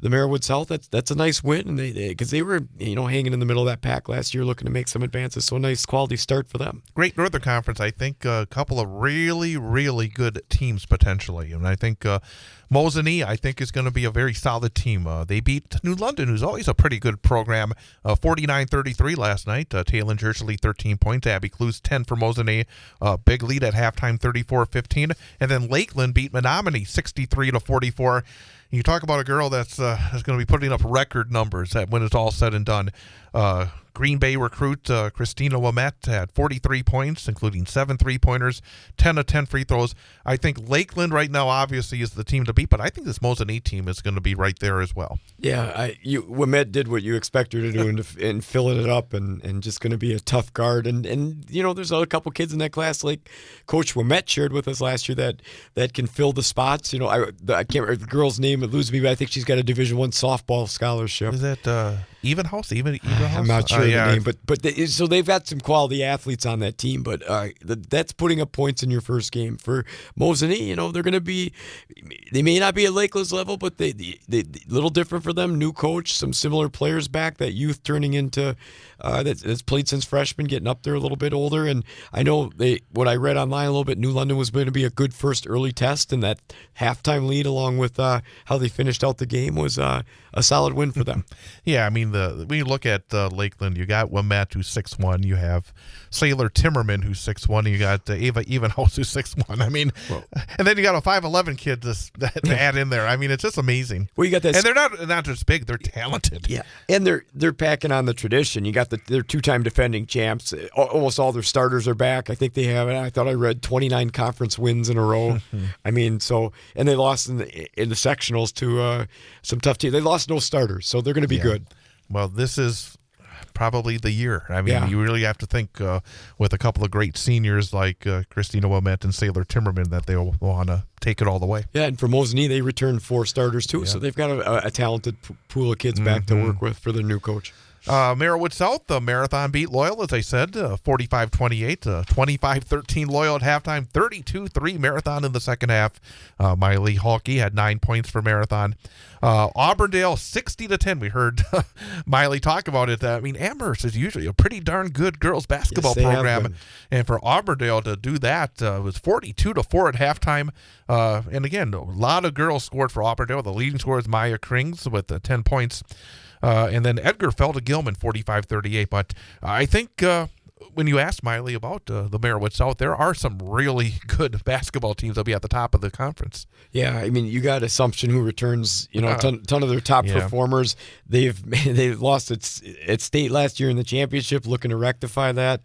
the Merriwood South, that's a nice win, and because they were hanging in the middle of that pack last year, looking to make some advances. So a nice quality start for them. Great Northern Conference. I think a couple of really, really good teams potentially, and I think Mosinee, I think, is going to be a very solid team. They beat New London, who's always a pretty good program, 49-33 last night. Taylor Jersley, 13 points. Abby Clues, 10 for Mosinee. Big lead at halftime, 34-15. And then Lakeland beat Menominee, 63-44. You talk about a girl that's going to be putting up record numbers when it's all said and done. Green Bay recruit Christina Wamette had 43 points, including 7 3-pointers, 10 of 10 free throws. I think Lakeland right now obviously is the team to beat, but I think this Mosinee team is going to be right there as well. Yeah, Wamette did what you expect her to do and filling it up and just going to be a tough guard. And there's a couple kids in that class like Coach Wamette shared with us last year that can fill the spots. I can't remember the girl's name, it loses me, but I think she's got a Division I softball scholarship. Is that Evenhouse? Evenhouse? I'm not sure the name, but so they've got some quality athletes on that team. But that's putting up points in your first game. For Mosinee, they're going to be. They may not be at Lakeland's level, but they little different for them. New coach, some similar players back. That youth turning into that's played since freshman, getting up there a little bit older. And I know what I read online a little bit. New London was going to be a good first early test, and that halftime lead, along with how they finished out the game, was a solid win for them. Yeah, I mean when you look at Lakeland, you got Wamette, who's 6'1", you have Sailor Timmerman, who's 6'1", and you got Ava Evenhouse, who's 6'1". I mean, and then you got a 5'11" kid to add in there. I mean, it's just amazing. Well, you got that, and they're not just big; they're talented. Yeah, and they're packing on the tradition. You got they're two-time defending champs. Almost all their starters are back. I think they have. I thought I read 29 conference wins in a row. I mean, and they lost in the sectionals to some tough teams. They lost no starters, so they're going to be good. Well, this is probably the year. I mean, Yeah. you really have to think with a couple of great seniors like Christina Wilmette and Sailor Timmerman that they'll want to take it all the way. Yeah, and for Mosinee, they returned 4 starters too, so they've got a talented pool of kids back to work with for their new coach. Merriwood South, the Marathon beat Loyal, as I said, 45-28, 25-13 Loyal at halftime, 32-3 Marathon in the second half. Miley Halkey had 9 points for Marathon. Auburndale, 60-10. We heard Miley talk about it. I mean, Amherst is usually a pretty darn good girls basketball Yes, they have program. been. And for Auburndale to do that, it was 42-4 at halftime. And again, a lot of girls scored for Auburndale. The leading scorer is Maya Krings with 10 points. And then Edgar fell to Gilman, 45-38. But I think when you asked Miley about the Merriwood South, there are some really good basketball teams that'll be at the top of the conference. Yeah, I mean, you got Assumption, who returns, a ton of their top performers. They've lost at state last year in the championship, looking to rectify that.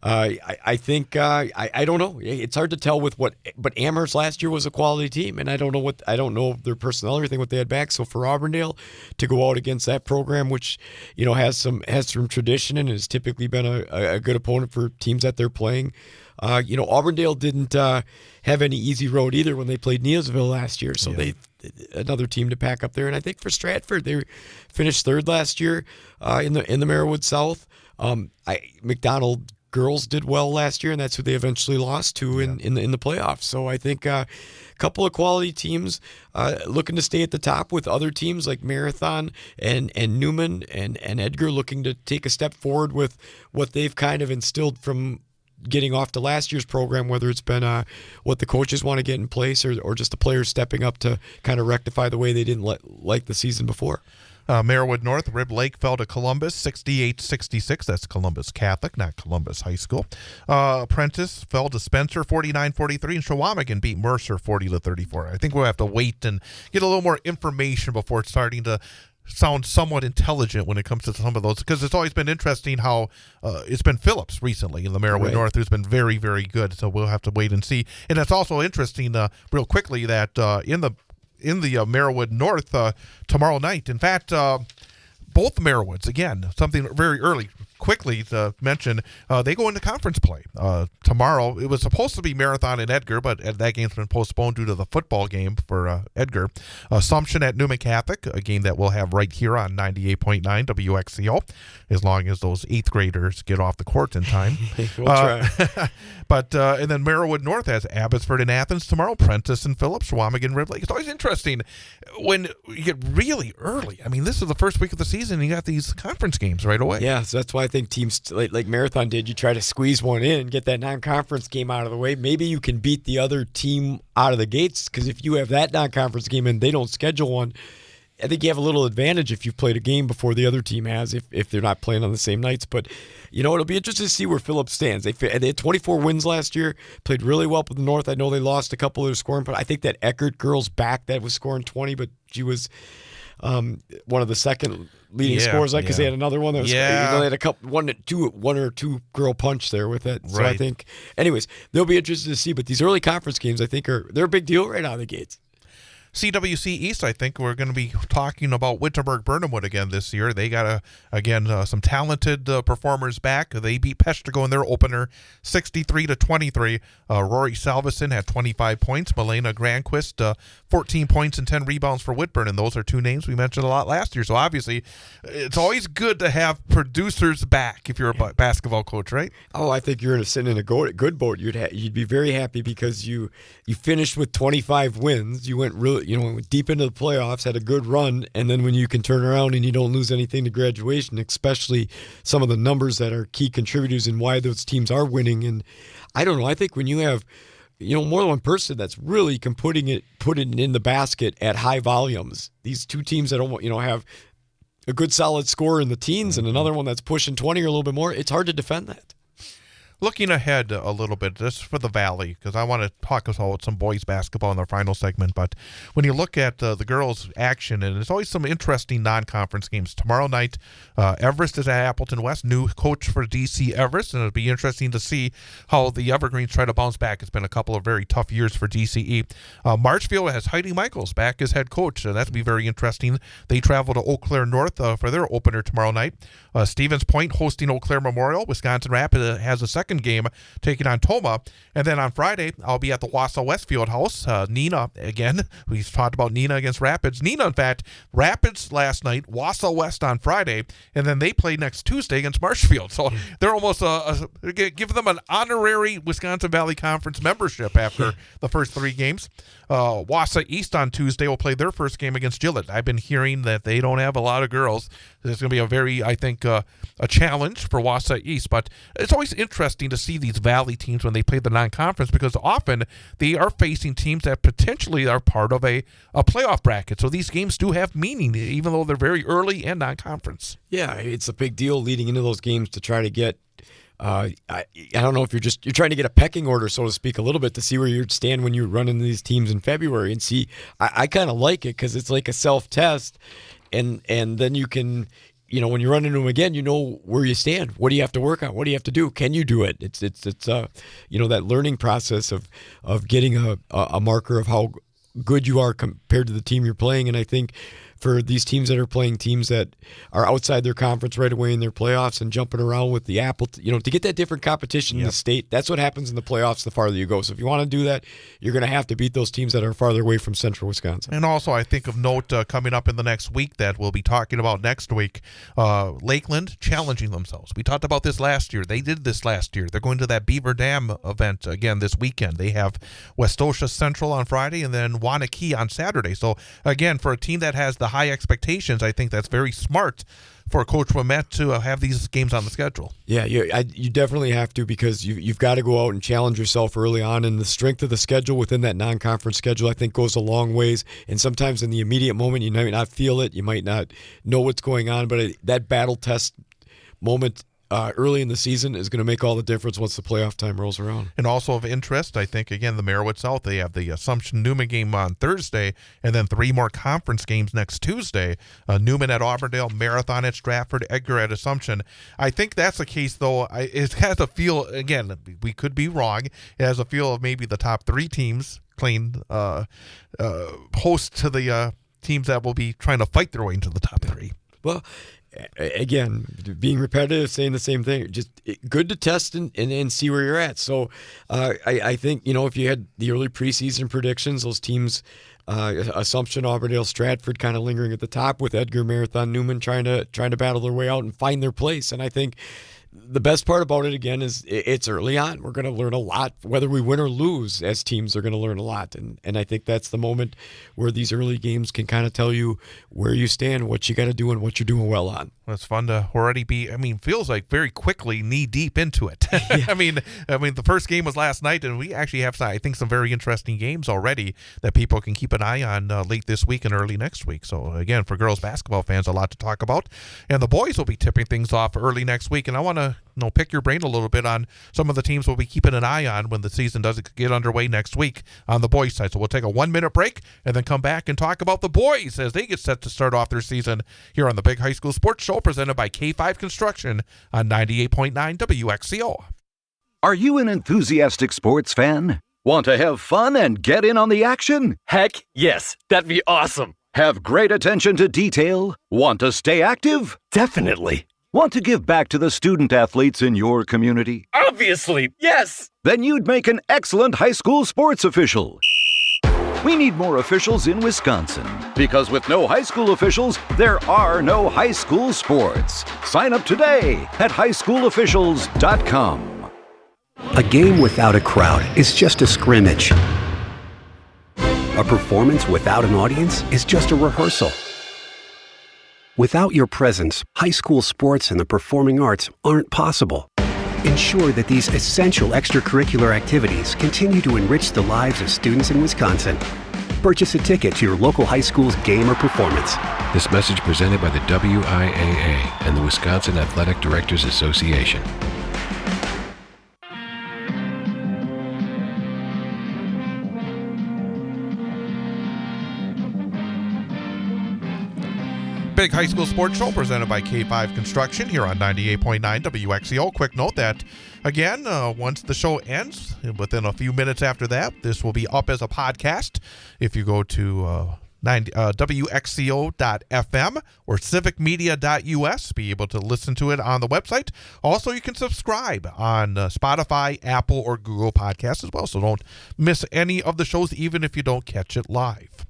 I think I don't know. It's hard to tell with but Amherst last year was a quality team, and I don't know their personnel or everything what they had back. So for Auburndale to go out against that program, which has some tradition and has typically been a good opponent for teams that they're playing. Auburndale didn't have any easy road either when they played Neosville last year. So they another team to pack up there. And I think for Stratford, they finished third last year in the Merriwood South. McDonald girls did well last year, and that's who they eventually lost to in the playoffs. So I think a couple of quality teams looking to stay at the top, with other teams like Marathon and Newman and Edgar looking to take a step forward with what they've kind of instilled from getting off to last year's program, whether it's been what the coaches want to get in place or just the players stepping up to kind of rectify the way they didn't like the season before. Merriwood North, Rib Lake fell to Columbus, 68-66. That's Columbus Catholic, not Columbus High School. Prentice fell to Spencer, 49-43, and Shawamigan beat Mercer, 40-34. I think we'll have to wait and get a little more information before starting to sound somewhat intelligent when it comes to some of those, because it's always been interesting how it's been Phillips recently in the Merriwood North who's been very, very good. So we'll have to wait and see. And it's also interesting, real quickly, that in the Merriwood North tomorrow night, in fact, both Merriwoods, again, something very early, quickly to mention, they go into conference play tomorrow. It was supposed to be Marathon and Edgar, but that game's been postponed due to the football game for Edgar. Assumption at Newman Catholic, a game that we'll have right here on 98.9 WXCO, as long as those 8th graders get off the court in time. We'll try. But and then Merriwood North has Abbotsford and Athens tomorrow, Prentice and Phillips, Shawamigan, Rib Lake. It's always interesting when you get really early. I mean, this is the first week of the season, and you got these conference games right away. Yeah, so that's why I think teams like Marathon did, you try to squeeze one in, get that non-conference game out of the way. Maybe you can beat the other team out of the gates, because if you have that non-conference game and they don't schedule one, I think you have a little advantage if you've played a game before the other team has, if they're not playing on the same nights. But, it'll be interesting to see where Phillips stands. They had 24 wins last year, played really well with the North. I know they lost a couple of their scoring, but I think that Eckert girl's back that was scoring 20, but she was one of the second leading scorers, because they had another one that was they had a couple one or two girl punch there with it. So I think, anyways, they'll be interested to see. But these early conference games, I think, they're a big deal right out of the gates. CWC East, I think we're going to be talking about Wittenberg-Burnhamwood again this year. They got, some talented performers back. They beat Peshtigo in their opener 63-23. Rory Salveson had 25 points. Milena Granquist, 14 points and 10 rebounds for Whitburn, and those are two names we mentioned a lot last year. So obviously, it's always good to have producers back if you're a basketball coach, right? Oh, I think you're sitting in a good boat. You'd be very happy because you finished with 25 wins. You went really went deep into the playoffs, had a good run, and then when you can turn around and you don't lose anything to graduation, especially some of the numbers that are key contributors in why those teams are winning. And I don't know, I think when you have more than one person that's really can put it in the basket at high volumes, these two teams that have a good solid score in the teens and another one that's pushing 20 or a little bit more, it's hard to defend that. looking ahead a little bit, just for the Valley, because I want to talk about some boys basketball in the final segment, but when you look at the girls' action, and there's always some interesting non-conference games. Tomorrow night, Everest is at Appleton West, new coach for DC Everest, and it'll be interesting to see how the Evergreens try to bounce back. It's been a couple of very tough years for DCE. Marshfield has Heidi Michaels back as head coach, so that'll be very interesting. They travel to Eau Claire North for their opener tomorrow night. Stevens Point hosting Eau Claire Memorial. Wisconsin Rapids has a second game taking on Toma. And then on Friday, I'll be at the Wausau Westfield House. Nina, again, we've talked about Nina against Rapids. Nina, in fact, Rapids last night, Wausau West on Friday, and then they play next Tuesday against Marshfield. So they're almost give them an honorary Wisconsin Valley Conference membership after the first 3 games. Wausau East on Tuesday will play their first game against Gillett. I've been hearing that they don't have a lot of girls. There's going to be a very, I think, a challenge for Wausau East. But it's always interesting to see these Valley teams when they play the non-conference, because often they are facing teams that potentially are part of a playoff bracket. So these games do have meaning, even though they're very early and non-conference. Yeah, it's a big deal leading into those games to try to get I don't know if you're trying to get a pecking order, so to speak, a little bit to see where you stand when you run into these teams in February. And see, I kind of like it because it's like a self-test, and then you can, when you run into them again, you know where you stand. What do you have to work on? What do you have to do? Can you do it? It's that learning process of getting a marker of how good you are compared to the team you're playing. And I think for these teams that are playing teams that are outside their conference right away in their playoffs and jumping around with the Apple, to get that different competition in the state, that's what happens in the playoffs the farther you go. So if you want to do that, you're going to have to beat those teams that are farther away from central Wisconsin. And also, I think of note coming up in the next week that we'll be talking about next week, Lakeland challenging themselves. We talked about this last year. They did this last year. They're going to that Beaver Dam event again this weekend. They have Westosha Central on Friday and then Wanakee on Saturday. So again, for a team that has the high expectations, I think that's very smart for Coach Wimette to have these games on the schedule. Yeah, you definitely have to, because you've got to go out and challenge yourself early on, and the strength of the schedule within that non-conference schedule, I think, goes a long ways. And sometimes in the immediate moment, you might not feel it, you might not know what's going on, but that battle test moment early in the season is going to make all the difference once the playoff time rolls around. And also of interest, I think, again, the Merowith South, they have the Assumption-Newman game on Thursday, and then 3 more conference games next Tuesday. Newman at Auburndale, Marathon at Stratford, Edgar at Assumption. I think that's the case, though. It has a feel, again, we could be wrong, it has a feel of maybe the top 3 teams playing host to the teams that will be trying to fight their way into the top 3. Well, again, being repetitive, saying the same thing, just good to test and see where you're at. So I think, if you had the early preseason predictions, those teams, Assumption, Auburndale, Stratford kind of lingering at the top, with Edgar, Marathon, Newman trying to battle their way out and find their place. And I think the best part about it, again, is it's early on. We're going to learn a lot. Whether we win or lose, as teams are going to learn a lot. And I think that's the moment where these early games can kind of tell you where you stand, what you got to do, and what you're doing well on. It's fun to already be, feels like very quickly knee-deep into it. Yeah. I mean, the first game was last night, and we actually have, I think, some very interesting games already that people can keep an eye on late this week and early next week. So, again, for girls basketball fans, a lot to talk about. And the boys will be tipping things off early next week, and I want to pick your brain a little bit on some of the teams we'll be keeping an eye on when the season does get underway next week on the boys' side. So we'll take a 1-minute break and then come back and talk about the boys as they get set to start off their season here on the Big High School Sports Show, presented by K5 Construction on 98.9 WXCO. Are you an enthusiastic sports fan? Want to have fun and get in on the action? Heck yes, that'd be awesome. Have great attention to detail? Want to stay active? Definitely. Want to give back to the student athletes in your community? Obviously, yes! Then you'd make an excellent high school sports official. We need more officials in Wisconsin, because with no high school officials, there are no high school sports. Sign up today at highschoolofficials.com. A game without a crowd is just a scrimmage. A performance without an audience is just a rehearsal. Without your presence, high school sports and the performing arts aren't possible. Ensure that these essential extracurricular activities continue to enrich the lives of students in Wisconsin. Purchase a ticket to your local high school's game or performance. This message presented by the WIAA and the Wisconsin Athletic Directors Association. Big High School Sports Show presented by K5 Construction here on 98.9 WXCO. Quick note that, again, once the show ends, within a few minutes after that, this will be up as a podcast. If you go to WXCO.FM or civicmedia.us, be able to listen to it on the website. Also, you can subscribe on Spotify, Apple, or Google Podcasts as well, so don't miss any of the shows, even if you don't catch it live.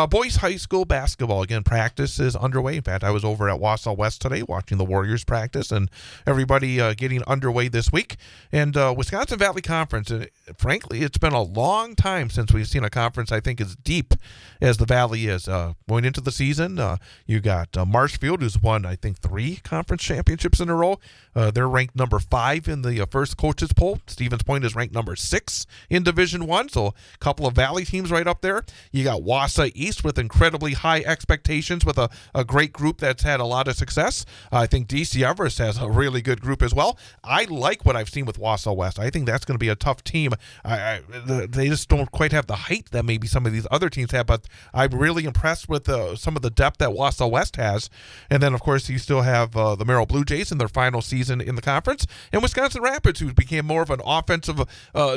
Boys high school basketball, again, practice is underway. In fact, I was over at Wausau West today watching the Warriors practice, and everybody getting underway this week. And Wisconsin Valley Conference, frankly, it's been a long time since we've seen a conference I think as deep as the Valley is. Going into the season, you got Marshfield, who's won, I think, 3 conference championships in a row. They're ranked number 5 in the first coaches poll. Stevens Point is ranked number 6 in Division I, so a couple of Valley teams right up there. You got Wausau East with incredibly high expectations with a great group that's had a lot of success. I think DC Everest has a really good group as well. I like what I've seen with Wausau West. I think that's going to be a tough team. They just don't quite have the height that maybe some of these other teams have, but I'm really impressed with some of the depth that Wausau West has. And then, of course, you still have the Merrill Blue Jays in their final season in the conference, and Wisconsin Rapids, who became more of an offensive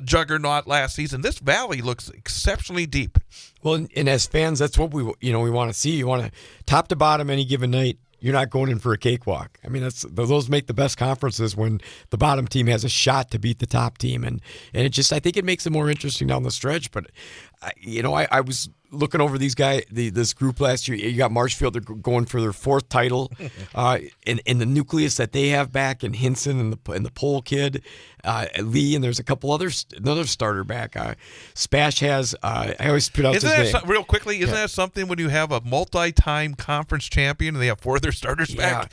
juggernaut last season. This Valley looks exceptionally deep. Well, and as fans, that's what we want to see. You want to top to bottom any given night. You're not going in for a cakewalk. I mean, those make the best conferences when the bottom team has a shot to beat the top team, and it just, I think it makes it more interesting down the stretch. But I was looking over this group last year. You got Marshfield, they're going for their 4th title, in the nucleus that they have back, and Hinson and the Pole kid, Lee, and there's a couple another starter back. Spash has, I always pronounce his name. Real quickly, isn't that something when you have a multi-time conference champion and they have 4 of their starters back?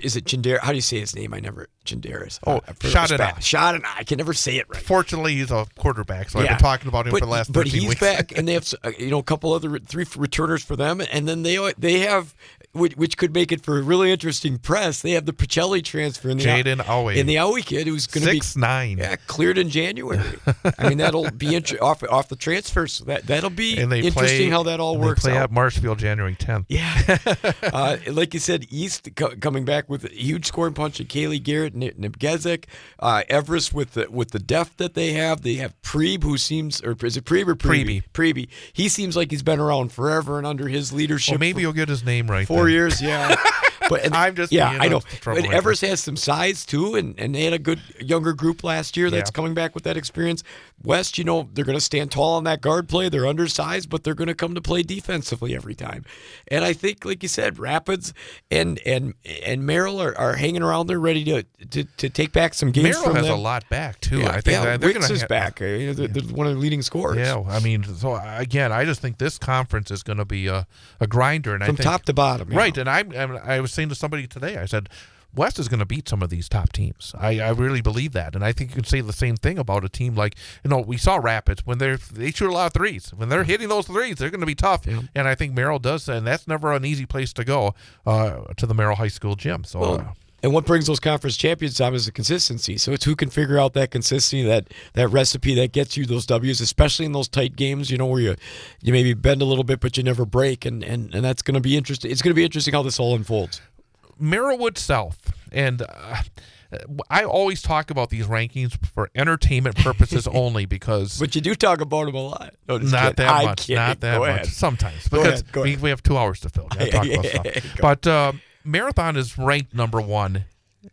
Is it Chindaris? How do you say his name? Chindaris. Shadana. I can never say it right. Fortunately, he's a quarterback, so I've been talking about him for the last 13 weeks. But he's back, and they have a couple other 3 returners for them, and then they have, which could make it for a really interesting press. They have the Pacelli transfer in Jaden Aoi. And the Aoi kid, who's going to be 6'9". Cleared in January. I mean, that'll be off the transfers. That'll be interesting how that all works. They play out. at Marshfield January 10th. Yeah, like you said, East coming back with a huge scoring punch at Kaylee Garrett, Nibgezek, Everest with the depth that they have. They have Prebe, who seems, or is it Prebe or Prebe? Prebe. He seems like he's been around forever, and under his leadership. Well, maybe you'll get his name right. 4 years, yeah. But I'm just I know. But Everest has some size too, and they had a good younger group last year that's coming back with that experience. West, they're going to stand tall on that guard play. They're undersized, but they're going to come to play defensively every time. And I think, like you said, Rapids and Merrill are hanging around there, ready to take back some games. Merrill has a lot back too. Yeah, I think they're going to back. They're one of the leading scorers. Yeah, I mean, so again, I just think this conference is going to be a grinder, and from top to bottom. Right, and I was saying to somebody today, I said, West is going to beat some of these top teams. I really believe that, and I think you can say the same thing about a team like, we saw Rapids when they shoot a lot of threes. When they're hitting those threes, they're going to be tough, and I think Merrill does, and that's never an easy place to go to the Merrill High School gym. So. And what brings those conference champions time is the consistency. So it's who can figure out that consistency, that recipe that gets you those W's, especially in those tight games, where you maybe bend a little bit but you never break, and that's going to be interesting. It's going to be interesting how this all unfolds. Merrillwood South, and I always talk about these rankings for entertainment purposes only because. But you do talk about them a lot. No, not that much. Not that much. Ahead. Sometimes Go because ahead. we have 2 hours to fill. We talk about stuff. But Marathon is ranked number 1,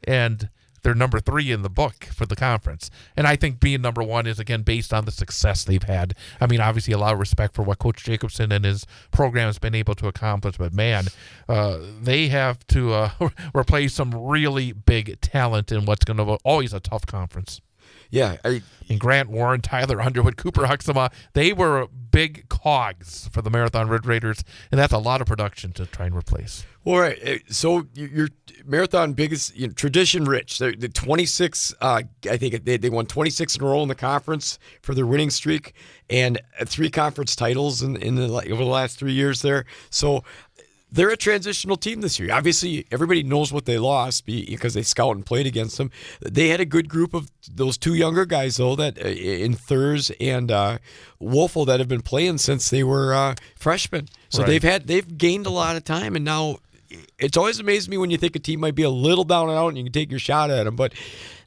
and they're number 3 in the book for the conference. And I think being number 1 is, again, based on the success they've had. I mean, obviously a lot of respect for what Coach Jacobson and his program has been able to accomplish. But, man, they have to replace some really big talent in what's going to be always a tough conference. Yeah. And Grant Warren, Tyler Underwood, Cooper Huxama, they were big cogs for the Marathon Red Raiders, and that's a lot of production to try and replace. All right. So your Marathon biggest tradition rich. They're 26. I think they won 26 in a row in the conference for their winning streak, and 3 conference titles over the last 3 years there. So they're a transitional team this year. Obviously, everybody knows what they lost because they scout and played against them. They had a good group of those two younger guys, though, that in Thurs and Wolfel that have been playing since they were freshmen. So they've gained a lot of time, and now it's always amazed me when you think a team might be a little down and out and you can take your shot at them, but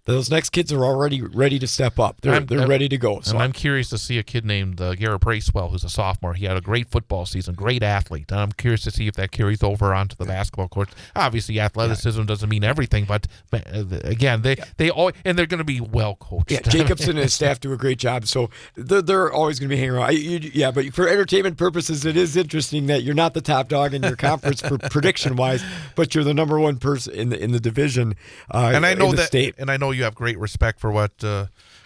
those next kids are already ready to step up. They're ready to go. So and I'm curious to see a kid named Garrett Bracewell, who's a sophomore. He had a great football season, great athlete. And I'm curious to see if that carries over onto the basketball court. Obviously, athleticism doesn't mean everything, but again, they all and they're going to be well coached. Yeah, Jacobson and his staff do a great job, so they're always going to be hanging around. But for entertainment purposes, it is interesting that you're not the top dog in your conference for prediction wise, but you're the number one person in the division. And I know in the that, state. and I know you have great respect for what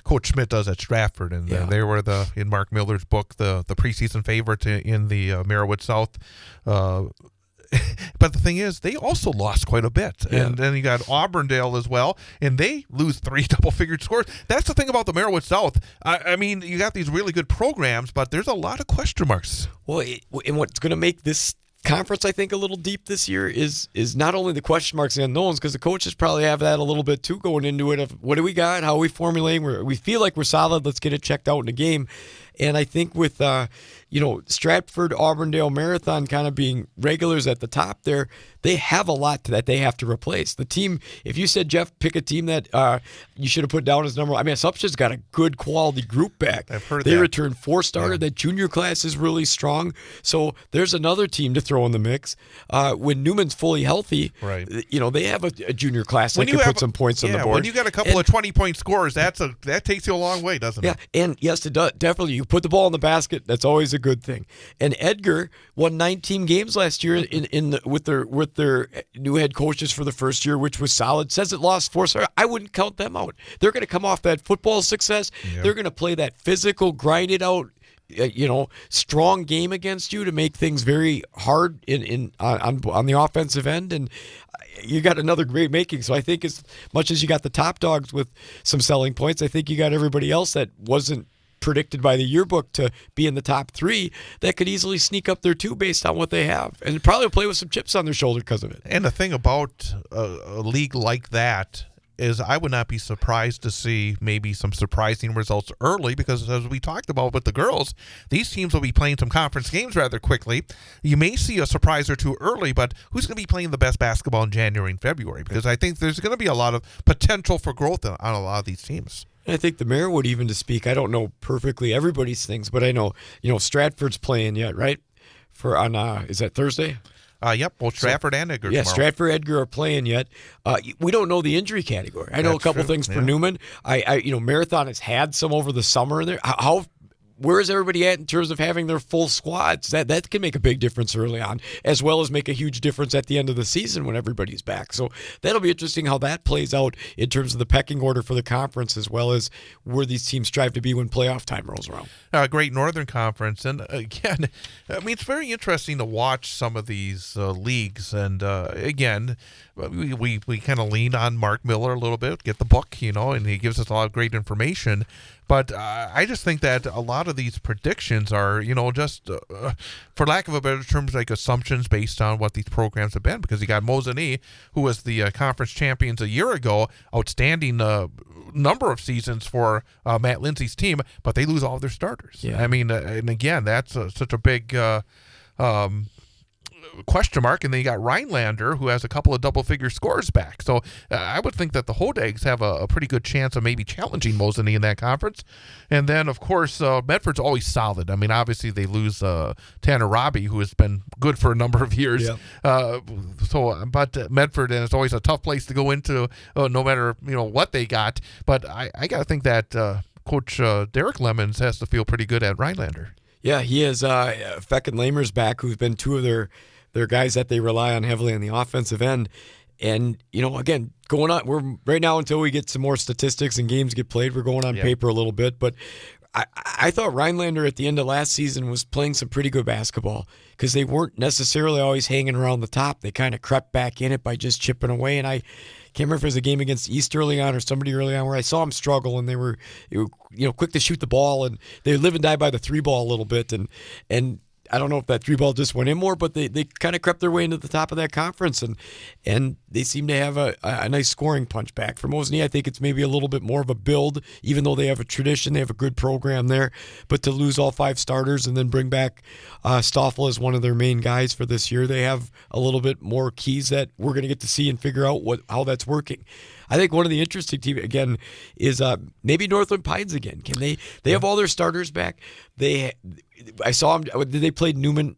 Coach Schmidt does at Stratford, and they were in Mark Miller's book the preseason favorite in the Merriwood South. But the thing is, they also lost quite a bit, and then you got Auburndale as well, and they lose 3 double-figured scores. That's the thing about the Merriwood South. I mean, you got these really good programs, but there's a lot of question marks. Well, and what's going to make this conference, I think, a little deep this year is not only the question marks and unknowns, because the coaches probably have that a little bit too going into it of what do we got, how are we formulating, we feel like we're solid, let's get it checked out in the game. And I think with Stratford, Auburndale, Marathon kind of being regulars at the top there, they have a lot that they have to replace. The team, if you said, Jeff, pick a team that you should have put down as number one, I mean, Assumption's got a good quality group back. I've heard they that. returned 4-starter. Yeah. That junior class is really strong. So there's another team to throw in the mix. When Newman's fully healthy, they have a junior class that can put some points on the board. When you got a couple of 20-point scorers, that takes you a long way, doesn't it? Yeah, and yes, it does. Definitely. You put the ball in the basket, that's always a good thing. And Edgar won 19 games last year with their new head coaches for the first year, which was solid. Says it lost 4-star. I wouldn't count them out. They're going to come off that football success. Yeah. They're going to play that physical, grind it out, strong game against you to make things very hard on the offensive end. And you got another great making. So I think as much as you got the top dogs with some selling points, I think you got everybody else that wasn't predicted by the yearbook to be in the top 3 that could easily sneak up there too based on what they have, and probably play with some chips on their shoulder because of it. And the thing about a league like that is I would not be surprised to see maybe some surprising results early, because as we talked about with the girls, these teams will be playing some conference games rather quickly. You may see a surprise or two early, but who's going to be playing the best basketball in January and February? Because I think there's going to be a lot of potential for growth on a lot of these teams. And I think the Merriwood, even to speak, I don't know perfectly everybody's things, but I know, Stratford's playing yet, right? Is that Thursday? Yep, both Stratford and Edgar. Yeah, tomorrow. Stratford, Edgar are playing yet. We don't know the injury category. I know a couple things for Newman. Marathon has had some over the summer in there. Where is everybody at in terms of having their full squads? That can make a big difference early on, as well as make a huge difference at the end of the season when everybody's back. So that'll be interesting how that plays out in terms of the pecking order for the conference, as well as where these teams strive to be when playoff time rolls around. Great Northern Conference. And again, I mean, it's very interesting to watch some of these leagues. And again, we kind of lean on Mark Miller a little bit, get the book, and he gives us a lot of great information. But I just think that a lot of these predictions are, just, for lack of a better term, like assumptions based on what these programs have been. Because you got Mosinee, who was the conference champions a year ago, outstanding number of seasons for Matt Lindsay's team, but they lose all of their starters. Yeah. I mean, and again, that's such a big question mark. And then you got Rhinelander, who has a couple of double-figure scores back. So I would think that the Hodags have a pretty good chance of maybe challenging Mosinee in that conference. And then, of course, Medford's always solid. I mean, obviously they lose Tanner Robbie, who has been good for a number of years. Yeah. But Medford, and it's always a tough place to go into, no matter what they got. But I got to think that Coach Derek Lemons has to feel pretty good at Rhinelander. Yeah, he has Feck and Lamers back, who've been two of their guys that they rely on heavily on the offensive end. And, again, going on, we're right now until we get some more statistics and games get played, we're going on paper a little bit. But I thought Rhinelander at the end of last season was playing some pretty good basketball because they weren't necessarily always hanging around the top. They kind of crept back in it by just chipping away. And I can't remember if it was a game against East early on or somebody early on where I saw them struggle, and they were quick to shoot the ball, and they live and die by the 3-ball a little bit. And I don't know if that 3-ball just went in more, but they kind of crept their way into the top of that conference, and they seem to have a nice scoring punch back. For Mosinee, I think it's maybe a little bit more of a build, even though they have a tradition, they have a good program there. But to lose all 5 starters and then bring back Stoffel as one of their main guys for this year, they have a little bit more keys that we're going to get to see and figure out how that's working. I think one of the interesting teams, again, is maybe Northland Pines again. Can they have all their starters back? I saw them. Did they play Newman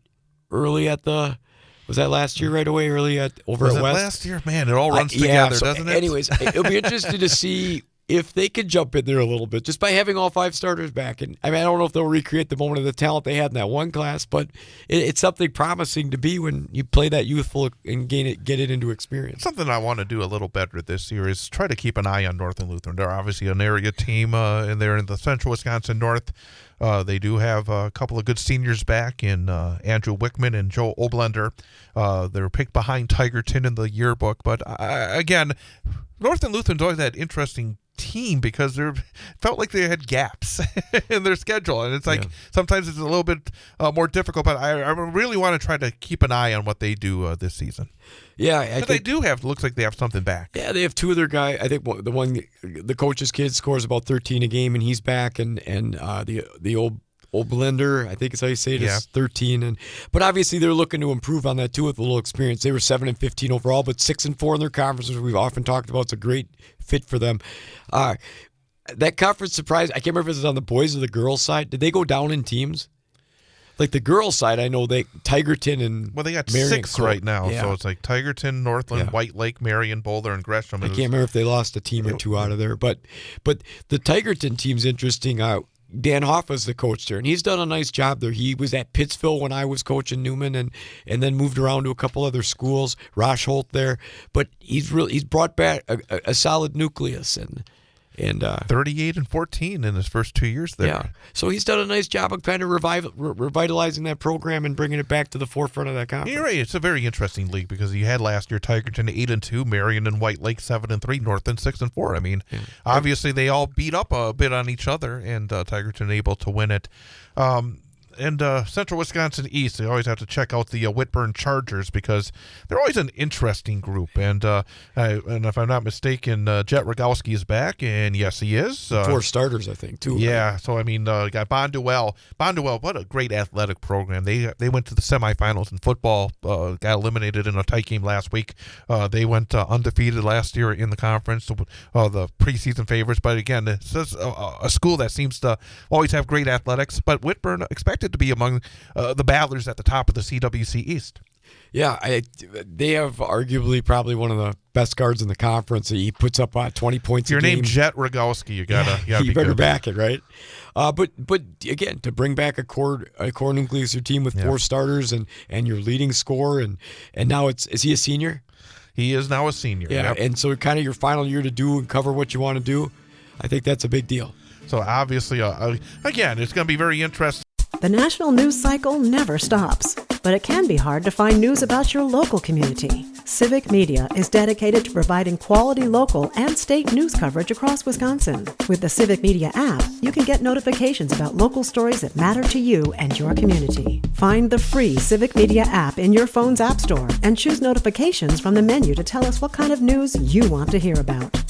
early at the? Was that last year right away? Early over at West? Last year, man. It all runs together, doesn't it? Anyways, it'll be interesting to see if they could jump in there a little bit just by having all 5 starters back. And I don't know if they'll recreate the moment of the talent they had in that one class, but it's something promising to be when you play that youthful and get it into experience. Something I want to do a little better this year is try to keep an eye on Northern Lutheran. They're obviously an area team, and they're in the Central Wisconsin North. They do have a couple of good seniors back in Andrew Wickman and Joe Oblender. They're picked behind Tigerton in the yearbook. But again, Northern Lutheran's always that interesting team because they felt like they had gaps in their schedule, and it's like sometimes it's a little bit more difficult, but I really want to try to keep an eye on what they do this season. Yeah, I think they do have. Looks like they have something back. Yeah, they have 2 of their guys. I think the coach's kid scores about 13 a game, and he's back, and the old blender, I think is how you say it, is 13. But obviously they're looking to improve on that too with a little experience. They were 7-15 overall, but 6-4 in their conferences. We've often talked about it's a great fit for them. That conference surprise, I can't remember if it was on the boys or the girls side. Did they go down in teams? Like the girls side, I know Tigerton and they got Marion 6 right now, so it's like Tigerton, Northland, White Lake, Marion, Boulder, and Gresham. I can't remember if they lost a team or 2 out of there, but the Tigerton team's interesting. Dan Hoffa's the coach there, and he's done a nice job there. He was at Pittsville when I was coaching Newman, and then moved around to a couple other schools. Rosh Holt there, but he's brought back a solid nucleus and 38-14 in his first 2 years there. Yeah, so he's done a nice job of kind of revitalizing that program and bringing it back to the forefront of that conference. You're right. It's a very interesting league because you had last year Tigerton 8-2, Marion and White Lake 7-3, Northland 6-4. I mean, obviously they all beat up a bit on each other, and Tigerton able to win it. And Central Wisconsin East, they always have to check out the Whitburn Chargers because they're always an interesting group. And if I'm not mistaken, Jet Rogowski is back, and yes, he is. 4 starters, I think, too. Yeah, right? So I mean, got Bonduel. Bonduel, what a great athletic program. They went to the semifinals in football, got eliminated in a tight game last week. They went undefeated last year in the conference, the preseason favorites. But again, it's just a school that seems to always have great athletics. But Whitburn expected to be among the battlers at the top of the CWC East. Yeah, they have arguably probably one of the best guards in the conference. He puts up 20 points a game. Your name Jet Rogowski, you better back it, right? But again, to bring back a core nucleus your team with 4 starters and your leading scorer, and now is he a senior? He is now a senior. Yeah, and so kind of your final year to do and cover what you want to do. I think that's a big deal. So obviously, again, it's going to be very interesting. The national news cycle never stops, but it can be hard to find news about your local community. Civic Media is dedicated to providing quality local and state news coverage across Wisconsin. With the Civic Media app, you can get notifications about local stories that matter to you and your community. Find the free Civic Media app in your phone's app store and choose notifications from the menu to tell us what kind of news you want to hear about.